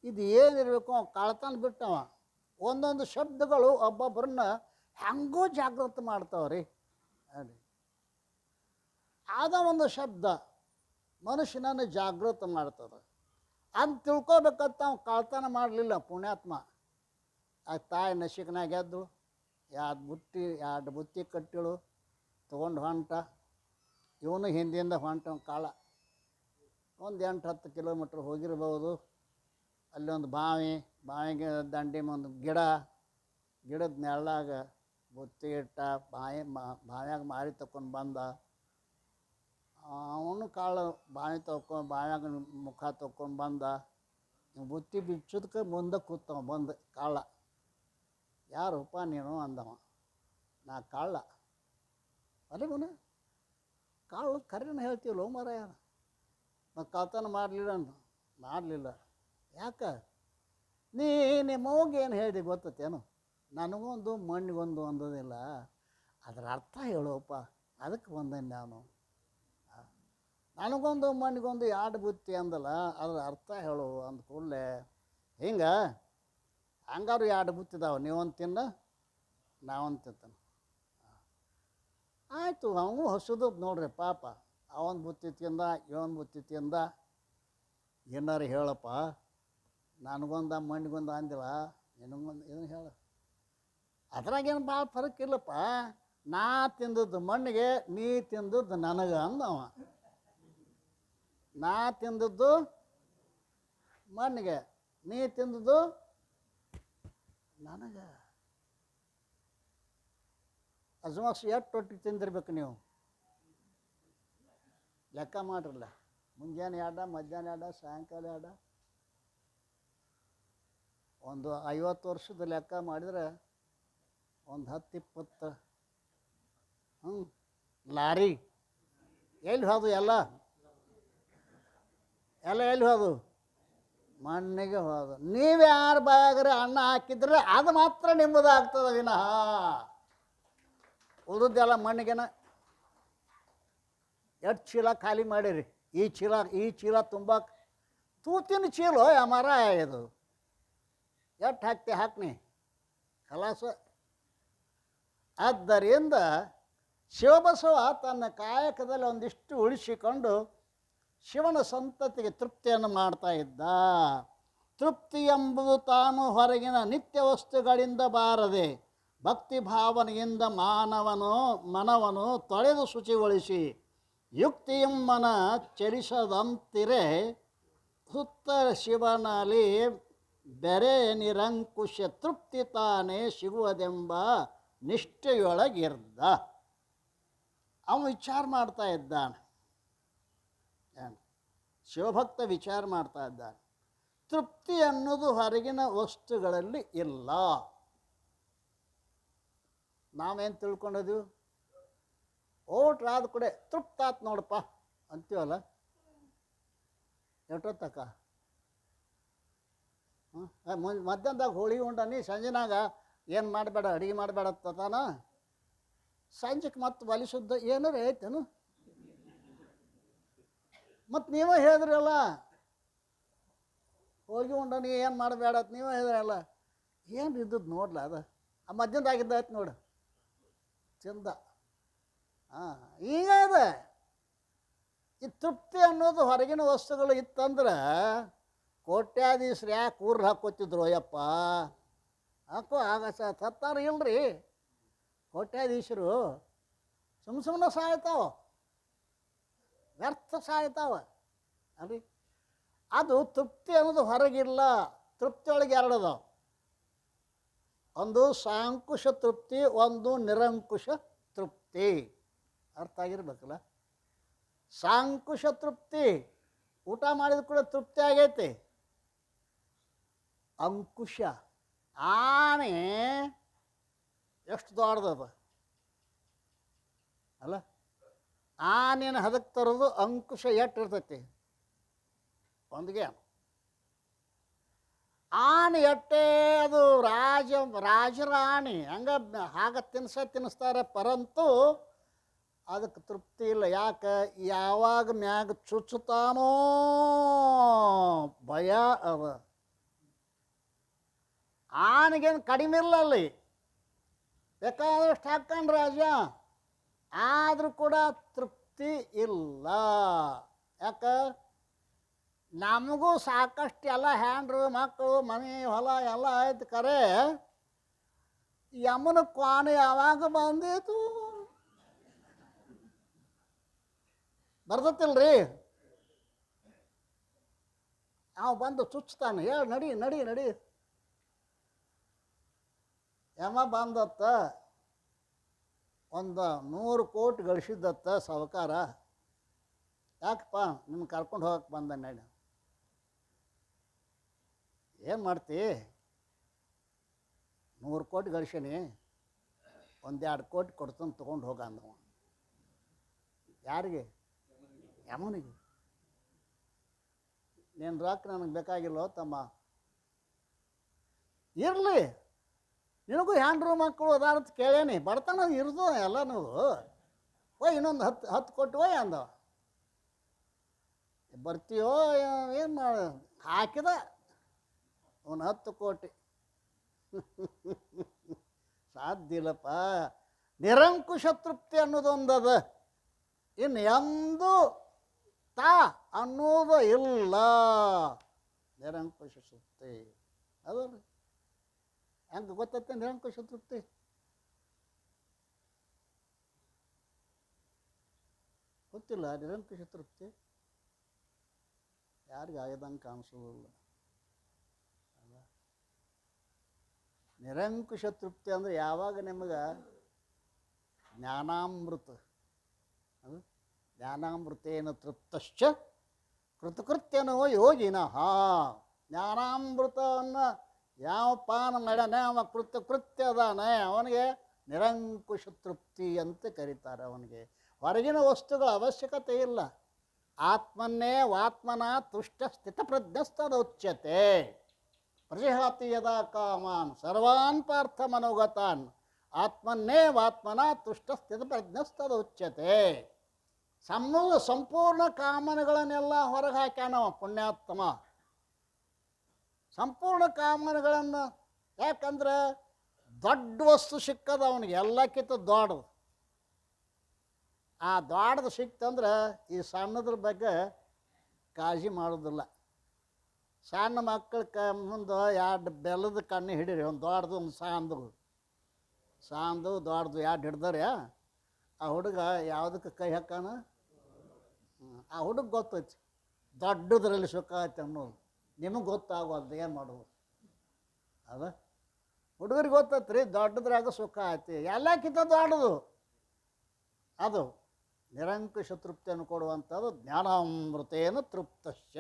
ಇದು ಏನಿರಬೇಕು? ಕಳ್ತಾನ ಬಿಟ್ಟವ. ಒಂದೊಂದು ಶಬ್ದಗಳು ಒಬ್ಬೊಬ್ಬರನ್ನ ಹೆಂಗೋ ಜಾಗೃತ ಮಾಡ್ತಾವ್ರಿ. ಅದೇ ಆದ ಒಂದು ಶಬ್ದ ಮನುಷ್ಯನನ್ನು ಜಾಗೃತ ಮಾಡ್ತದೆ ಅಂತ ತಿಳ್ಕೊಬೇಕಂತ ನಾವು ಕಳ್ತನ ಮಾಡಲಿಲ್ಲ ಪುಣ್ಯಾತ್ಮ. ಆ ತಾಯಿ ನಸಿಕ್ನಾಗ ಎದ್ದು ಎರಡು ಬುತ್ತಿ ಕಟ್ಟಿಳು ತೊಗೊಂಡು ಹೊಂಟ. ಇವನು ಹಿಂದಿಂದ ಹೊಂಟ ಕಾಳ. ಒಂದು 8-10 ಕಿಲೋಮೀಟ್ರ್ ಹೋಗಿರ್ಬೋದು. ಅಲ್ಲಿ ಒಂದು ಬಾವಿಗೆ ದಂಡಿ ಒಂದು ಗಿಡದ ನೆರಳಾಗ ಬುತ್ತಿ ಇಟ್ಟ ಬಾವ್ಯಾಗ ಮಾರಿ ತಗೊಂಡು ಬಂದ. ಅವನು ಕಾಳು ಬಾವ್ಯಾಗ ಮುಖ ತಗೊಂಡು ಬಂದ. ಬುತ್ತಿ ಬಿಚ್ಚೋದಕ್ಕೆ ಮುಂದೆ ಕೂತವ ಬಂದು ಕಾಳ. ಯಾರಪ್ಪ ನೀನು ಅಂದವ. ನಾ ಕಾಳ. ಅಲ್ಲಿಗುನ ಕಾಳು ಕರಿನ ಹೇಳ್ತೀವಲ್ಲ ಮಾರಾಯ. ಮತ್ತು ಕಳ್ತನ ಮಾಡಲಿಲ್ಲ. ಯಾಕೆ ನೀ ನಿಮ್ಮವ್ಗೆ ಏನು ಹೇಳಿದೆ ಗೊತ್ತೇನು? ನನಗೊಂದು ಮಣ್ಣಿಗೊಂದು ಅಂದೋದಿಲ್ಲ, ಅದರ ಅರ್ಥ ಹೇಳೋಪ್ಪ. ಅದಕ್ಕೆ ಬಂದೇನೆ ನಾನು. ನನಗೊಂದು ಮಣ್ಣಿಗೊಂದು 2 ಬುತ್ತಿ ಅಂದಲ್ಲ, ಅದ್ರ ಅರ್ಥ ಹೇಳು ಅಂದ ಕೂಡಲೇ ಹಂಗಾರು 2 ಬುತ್ತಿದಾವೆ, ನೀವೊಂದು ತಿನ್ನ ನಾವೊಂದು ತಿಂತಾನೆ. ಆಯಿತು, ಅವನು ಹಸುದು ನೋಡ್ರಿ ಪಾಪ. ಅವನ ಬುತ್ತಿ ತಿಂದ, ಇವನ್ ಬುತ್ತಿ ತಿಂದ. ಏನಾರು ಹೇಳಪ್ಪ, ನನಗೊಂದು ಮಣ್ಣಿಗೊಂದು ಅಂದಿಲ್ಲ, ನಿನಗೊಂದು ಏನು ಹೇಳ. ಅದ್ರಾಗೇನು ಭಾಳ ಫರಕ್ ಇಲ್ಲಪ್ಪ. ನಾ ತಿಂದದ್ದು ಮಣ್ಣಿಗೆ, ನೀ ತಿಂದದ್ದು ನನಗೆ ಅಂದವ. ನಾ ತಿಂದದ್ದು ಮಣ್ಣಿಗೆ, ನೀ ತಿಂದದ್ದು ನನಗೆ. ಅಜ್ಮಾಸ್ ಎಷ್ಟು ರೊಟ್ಟಿ ತಿಂದಿರ್ಬೇಕು ನೀವು? ಲೆಕ್ಕ ಮಾಡ್ರಲ್ಲ. ಮುಂಜಾನೆ 2, ಮಧ್ಯಾಹ್ನ 2, ಸಾಯಂಕಾಲ 2. ಒಂದು 50 ವರ್ಷದ ಲೆಕ್ಕ ಮಾಡಿದ್ರೆ ಒಂದು 10-20 ಲಾರಿ ಎಲ್ಲಿ ಹೋದು? ಎಲ್ಲ ಎಲ್ಲಿ ಹೋದು? ಮಣ್ಣಿಗೆ ಹೋದು. ನೀವು ಯಾರು ಬಾಯಾಗ್ರೆ ಅನ್ನ ಹಾಕಿದ್ರೆ ಅದು ಮಾತ್ರ ನಿಮ್ಮದಾಗ್ತದೆ ವಿನಃ ಉಳಿದೆಲ್ಲ ಮಣ್ಣಿಗೆನ. ಎಷ್ಟು ಚೀಲ ಖಾಲಿ ಮಾಡಿರಿ? ಈ ಚೀಲ ತುಂಬ ತೂತಿನ ಚೀಲ ಮರ ಇದು. ಎಷ್ಟು ಹಾಕ್ನಿ ಕಲಾಸ. ಆದ್ದರಿಂದ ಶಿವಬಸವ ತನ್ನ ಕಾಯಕದಲ್ಲಿ ಒಂದಿಷ್ಟು ಉಳಿಸಿಕೊಂಡು ಶಿವನ ಸಂತತಿಗೆ ತೃಪ್ತಿಯನ್ನು ಮಾಡ್ತಾ ಇದ್ದ. ತೃಪ್ತಿ ಎಂಬುದು ತಾನು ಹೊರಗಿನ ನಿತ್ಯ ವಸ್ತುಗಳಿಂದ ಬಾರದೆ ಭಕ್ತಿ ಭಾವನೆಯಿಂದ ಮನವನ್ನು ತೊಳೆದು ಶುಚಿಗೊಳಿಸಿ ಯುಕ್ತಿಯಮ್ಮನ ಚಲಿಸದಂತಿರೆ ಸುತ್ತ ಶಿವನಲ್ಲಿ ಬೆರೆ ನಿರಂಕುಶ ತೃಪ್ತಿ ತಾನೇ ಸಿಗುವುದೆಂಬ ನಿಷ್ಠೆಯೊಳಗಿರ್ದ. ಅವನು ವಿಚಾರ ಮಾಡ್ತಾ ಇದ್ದಾನೆ. ಶಿವಭಕ್ತ ವಿಚಾರ ಮಾಡ್ತಾ ಇದ್ದಾನೆ. ತೃಪ್ತಿ ಅನ್ನೋದು ಹೊರಗಿನ ವಸ್ತುಗಳಲ್ಲಿ ಇಲ್ಲ. ನಾವೇನು ತಿಳ್ಕೊಂಡಿದ್ದೀವಿ? ಓಟ್ರಾದ ಕಡೆ ತೃಪ್ತಾತ್ ನೋಡಪ್ಪ ಅಂತೀವಲ್ಲ. ಎಷ್ಟೊತ್ತಕ್ಕ ಮಧ್ಯಾಹ್ನದಾಗ ಹೋಳಿ ಉಂಡನಿ, ಸಂಜೆನಾಗ ಏನು ಮಾಡಬೇಡ, ಅಡುಗೆ ಮಾಡಬೇಡ ತಾನ. ಸಂಜೆಗೆ ಮತ್ತೆ ಬಲಿಸುದ್ದ ಏನಾರು ಐತೇನು? ಮತ್ತು ನೀವೇ ಹೇಳಿದ್ರಲ್ಲ ಹೋಗಿ ಉಂಡನಿ ಏನು ಮಾಡಬೇಡ ಅಂತ ನೀವೇ ಹೇಳಿದ್ರಲ್ಲ. ಏನು ಇದ್ದದ್ದು ನೋಡ್ಲ ಅದು ಆ ಮಧ್ಯಾಹ್ನದಾಗಿದ್ದ ಆಯ್ತು ನೋಡು ಚಂದ. ಈಗ ಇದೆ ಈ ತೃಪ್ತಿ ಅನ್ನೋದು ಹೊರಗಿನ ವಸ್ತುಗಳು ಇತ್ತಂದ್ರೆ ಕೋಟ್ಯಾಧೀಶರು ಯಾಕೆ ಊರು ಹಾಕೋತಿದ್ರು? ಅಯ್ಯಪ್ಪ ಹಾಕೋ ಆಗ ಸತ್ತಾರ ಇಲ್ರಿ. ಕೋಟ್ಯಾಧೀಶರು ಸುಮ್ಮನೆ ಸಾಯ್ತಾವ, ವ್ಯರ್ಥ ಸಾಯ್ತಾವ ಅಲ್ರಿ. ಅದು ತೃಪ್ತಿ ಅನ್ನೋದು ಹೊರಗಿಲ್ಲ. ತೃಪ್ತಿಯೊಳಗೆ 2 ಅದಾವ. ಒಂದು ಸಾಂಕುಶ ತೃಪ್ತಿ, ಒಂದು ನಿರಂಕುಶ ತೃಪ್ತಿ. ಅರ್ಥ ಆಗಿರ್ಬೇಕಲ್ಲ. ಸಾಂಕುಶ ತೃಪ್ತಿ ಊಟ ಮಾಡಿದ ಕೂಡ ತೃಪ್ತಿ ಆಗೈತಿ. ಅಂಕುಶ ಆನೆ ಎಷ್ಟು ದೊಡ್ಡದದ ಅಲ್ಲ. ಆನೆನ ಹದಕ್ಕೆ ತರೋದು ಅಂಕುಶ ಎಷ್ಟು ಇರ್ತೈತಿ? ಒಂದಿಗೆ ಆನೆ ಎಟ್ಟೇ ಅದು ರಾಜರ ಆನೆ ಹಾಗೆ ತಿನ್ನಿಸ್ತಾರೆ. ಪರಂತು ಅದಕ್ಕೆ ತೃಪ್ತಿ ಇಲ್ಲ. ಯಾಕೆ? ಯಾವಾಗ ಮ್ಯಾಗ ಚುಚ್ಚುತ್ತಾನೋ ಭಯ ಅದ. ಆನೆಗೇನು ಕಡಿಮೆ ಇಲ್ಲ ಅಲ್ಲಿ, ಬೇಕಾದಷ್ಟು ಹಾಕ್ಕೊಂಡು ರಾಜ, ಆದರೂ ಕೂಡ ತೃಪ್ತಿ ಇಲ್ಲ. ಯಾಕೆ? ನಮಗೂ ಸಾಕಷ್ಟು ಎಲ್ಲ ಹ್ಯಾಂಡ್ರು ಮಕ್ಕಳು ಮನೆ ಹೊಲ ಎಲ್ಲ ಆಯ್ತು, ಖರೆ ಯಮನ ಕ್ವಾಣ ಯಾವಾಗ ಬಂದಿತು ಬರ್ದತ್ತಿಲ್ರಿ. ಅವ ಬಂದು ಚುಚ್ತಾನೆ, ಹೇಳಿ ನಡಿ ನಡಿ ನಡಿ. ಯಮ ಬಂದತ್ತ, ಒಂದು 100 ಕೋಟಿ ಗಳಿಸಿದ್ದತ್ತ ಸಾವುಕಾರ. ಯಾಕಪ್ಪ ನಿನ್ನ ಕರ್ಕೊಂಡು ಹೋಗಕ್ಕೆ ಬಂದ ನಡಿ. ಏನು ಮಾಡ್ತಿ, 100 ಕೋಟಿ ಗಳಿಸೀನಿ, 1-2 ಕೋಟಿ ಕೊಡ್ತಾನೆ ತೊಗೊಂಡು ಹೋಗ ಅಂದವ. ಯಾರಿಗೆ? ಯಮನಿಗೆ. ನೀನು ರೊಕ್ಕ ನನಗೆ ಬೇಕಾಗಿಲ್ಲೋ ತಮ್ಮ, ಇರಲಿ ನಿನಗೂ ಹ್ಯಾಂಡ್ರು ಮಕ್ಕಳು ಅದಾರಂತ ಕೇಳೇನಿ, ಬಡತನ ಇರ್ದು ಎಲ್ಲ ನೀವು ಓಯ್ ಇನ್ನೊಂದು 10 ಕೋಟಿ ಓಯ್ ಅಂದವ. ಬರ್ತೀಯೋ ಏನು ಮಾಡ ಹಾಕಿದ ಅವನು 10 ಕೋಟಿ. ಸಾಧ್ಯ ಇಲ್ಲಪ್ಪ. ನಿರಂಕುಶ ತೃಪ್ತಿ ಅನ್ನೋದೊಂದದ, ಇನ್ನು ಎಂದೂ ತಾ ಅನ್ನೋದು ಇಲ್ಲ. ನಿರಂಕುಶ ತೃಪ್ತಿ ಅದಲ್ಲ. ಹೆಂಗೆ ಗೊತ್ತೈತೆ ನಿರಂಕುಶ ತೃಪ್ತಿ? ಗೊತ್ತಿಲ್ಲ ನಿರಂಕುಶ ತೃಪ್ತಿ ಯಾರಿಗೆ ಆಗದಂಗೆ ಕಾಣಿಸೋದಿಲ್ಲ. ನಿರಂಕುಶ ತೃಪ್ತಿ ಅಂದರೆ ಯಾವಾಗ ನಿಮಗೆ ಜ್ಞಾನಾಮೃತ, ಅದು ಜ್ಞಾನಾಮೃತೇನ ತೃಪ್ತಶ್ಚ ಕೃತಕೃತ್ಯನೋ ಯೋಗಿನಃ. ಜ್ಞಾನಾಮೃತವನ್ನು ಯಾವ ಪಾನ ಮಾಡ್ಯಾನೆ ಅವ ಕೃತ್ಯ ಅದಾನೆ, ಅವನಿಗೆ ನಿರಂಕುಶ ತೃಪ್ತಿ ಅಂತ ಕರೀತಾರೆ. ಅವನಿಗೆ ಹೊರಗಿನ ವಸ್ತುಗಳ ಅವಶ್ಯಕತೆ ಇಲ್ಲ. ಆತ್ಮನ್ನೇ ವಾತ್ಮನ ತುಷ್ಟ ಸ್ಥಿತಪ್ರಜ್ಞಸ್ತದೋಚ್ಯತೆ. ಪ್ರಜಿಹಾತಿ ಯದಾ ಕಾಮಾನ್ ಸರ್ವಾನ್ ಪಾರ್ಥ ಮನೋಗತಾನ್ ಆತ್ಮನ್ನೇ ವಾತ್ಮನ ತುಷ್ಟ ಸ್ಥಿತಪ್ರಜ್ಞಸ್ತದೋಚ್ಯತೆ. ಸಂಪೂರ್ಣ ಕಾಮನೆಗಳನ್ನೆಲ್ಲ ಹೊರಗೆ ಹಾಕ್ಯಾನವ ಪುಣ್ಯಾತ್ಮ. ಸಂಪೂರ್ಣ ಕಾಮನೆಗಳನ್ನು, ಯಾಕಂದ್ರೆ ದೊಡ್ಡ ವಸ್ತು ಸಿಕ್ಕದ ಅವನಿಗೆ, ಎಲ್ಲಕ್ಕಿಂತ ದೊಡ್ಡದು. ಆ ದೊಡ್ಡದು ಸಿಕ್ತಂದ್ರೆ ಈ ಸಣ್ಣದ್ರ ಬಗ್ಗೆ ಕಾಳಜಿ ಮಾಡೋದಿಲ್ಲ. ಸಣ್ಣ ಮಕ್ಕಳ ಮುಂದೆ 2 ಬೆಲ್ಲದ ಕಣ್ಣು ಹಿಡೀರಿ, ಒಂದು ದೊಡ್ಡದು ಒಂದು ಸಾಂದು ದೊಡ್ಡದು 2 ಹಿಡ್ದಾರೆ, ಆ ಹುಡುಗ ಯಾವುದಕ್ಕೆ ಕೈ ಹಾಕಾನ? ಆ ಹುಡುಗ ಗೊತ್ತೈತಿ ದೊಡ್ಡದ್ರಲ್ಲಿ ಸುಖ ಐತೆ ಅನ್ನೋದು. ನಿಮಗೆ ಗೊತ್ತಾಗೋದು ಏನು ಮಾಡೋದು? ಅದ ಹುಡುಗರಿಗೆ ಗೊತ್ತೈತ್ರಿ ದೊಡ್ಡದ್ರಾಗ ಸುಖ ಐತಿ, ಎಲ್ಲಕ್ಕಿಂತ ದೊಡ್ಡದು ಅದು. ನಿರಂಕುಶ ತೃಪ್ತಿಯನ್ನು ಕೊಡುವಂಥದ್ದು ಜ್ಞಾನಾಮೃತೇನ ತೃಪ್ತಶ್ಚ.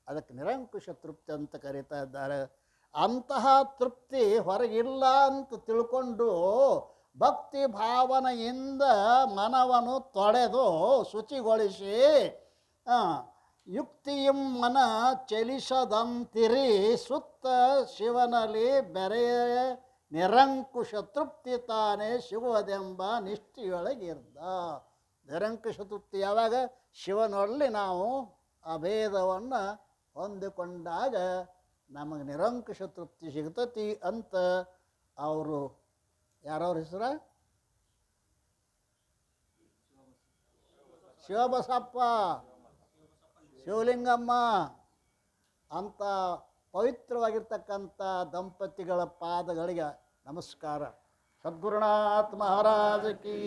ಅದಕ್ಕೆ ನಿರಂಕುಶ ತೃಪ್ತಿ ಅಂತ ಕರೀತಾ ಇದ್ದಾರೆ. ಅಂತಹ ತೃಪ್ತಿ ಹೊರಗಿಲ್ಲ ಅಂತ ತಿಳ್ಕೊಂಡು ಭಕ್ತಿ ಭಾವನೆಯಿಂದ ಮನವನ್ನು ತೊಳೆದು ಶುಚಿಗೊಳಿಸಿ ಯುಕ್ತಿಯಂ ಮನ ಚಲಿಸದಂತಿರಿ ಸುತ್ತ ಶಿವನಲ್ಲಿ ಬೆರೆ ನಿರಂಕುಶ ತೃಪ್ತಿ ತಾನೇ ಸಿಗುವುದೆಂಬ ನಿಷ್ಠೆಯೊಳಗಿರ್ದ. ನಿರಂಕುಶ ತೃಪ್ತಿ ಯಾವಾಗ? ಶಿವನಲ್ಲಿ ನಾವು ಅಭೇದವನ್ನು ಹೊಂದಿಕೊಂಡಾಗ ನಮಗೆ ನಿರಂಕುಶ ತೃಪ್ತಿ ಸಿಗ್ತತಿ ಅಂತ ಅವರು, ಯಾರವ್ರ ಹೆಸರ? ಶಿವಬಸಪ್ಪ, ಶಿವಲಿಂಗಮ್ಮ ಅಂತ ಪವಿತ್ರವಾಗಿರ್ತಕ್ಕಂಥ ದಂಪತಿಗಳ ಪಾದಗಳಿಗೆ ನಮಸ್ಕಾರ. ಸದ್ಗುರುನಾಥ ಮಹಾರಾಜ ಕಿ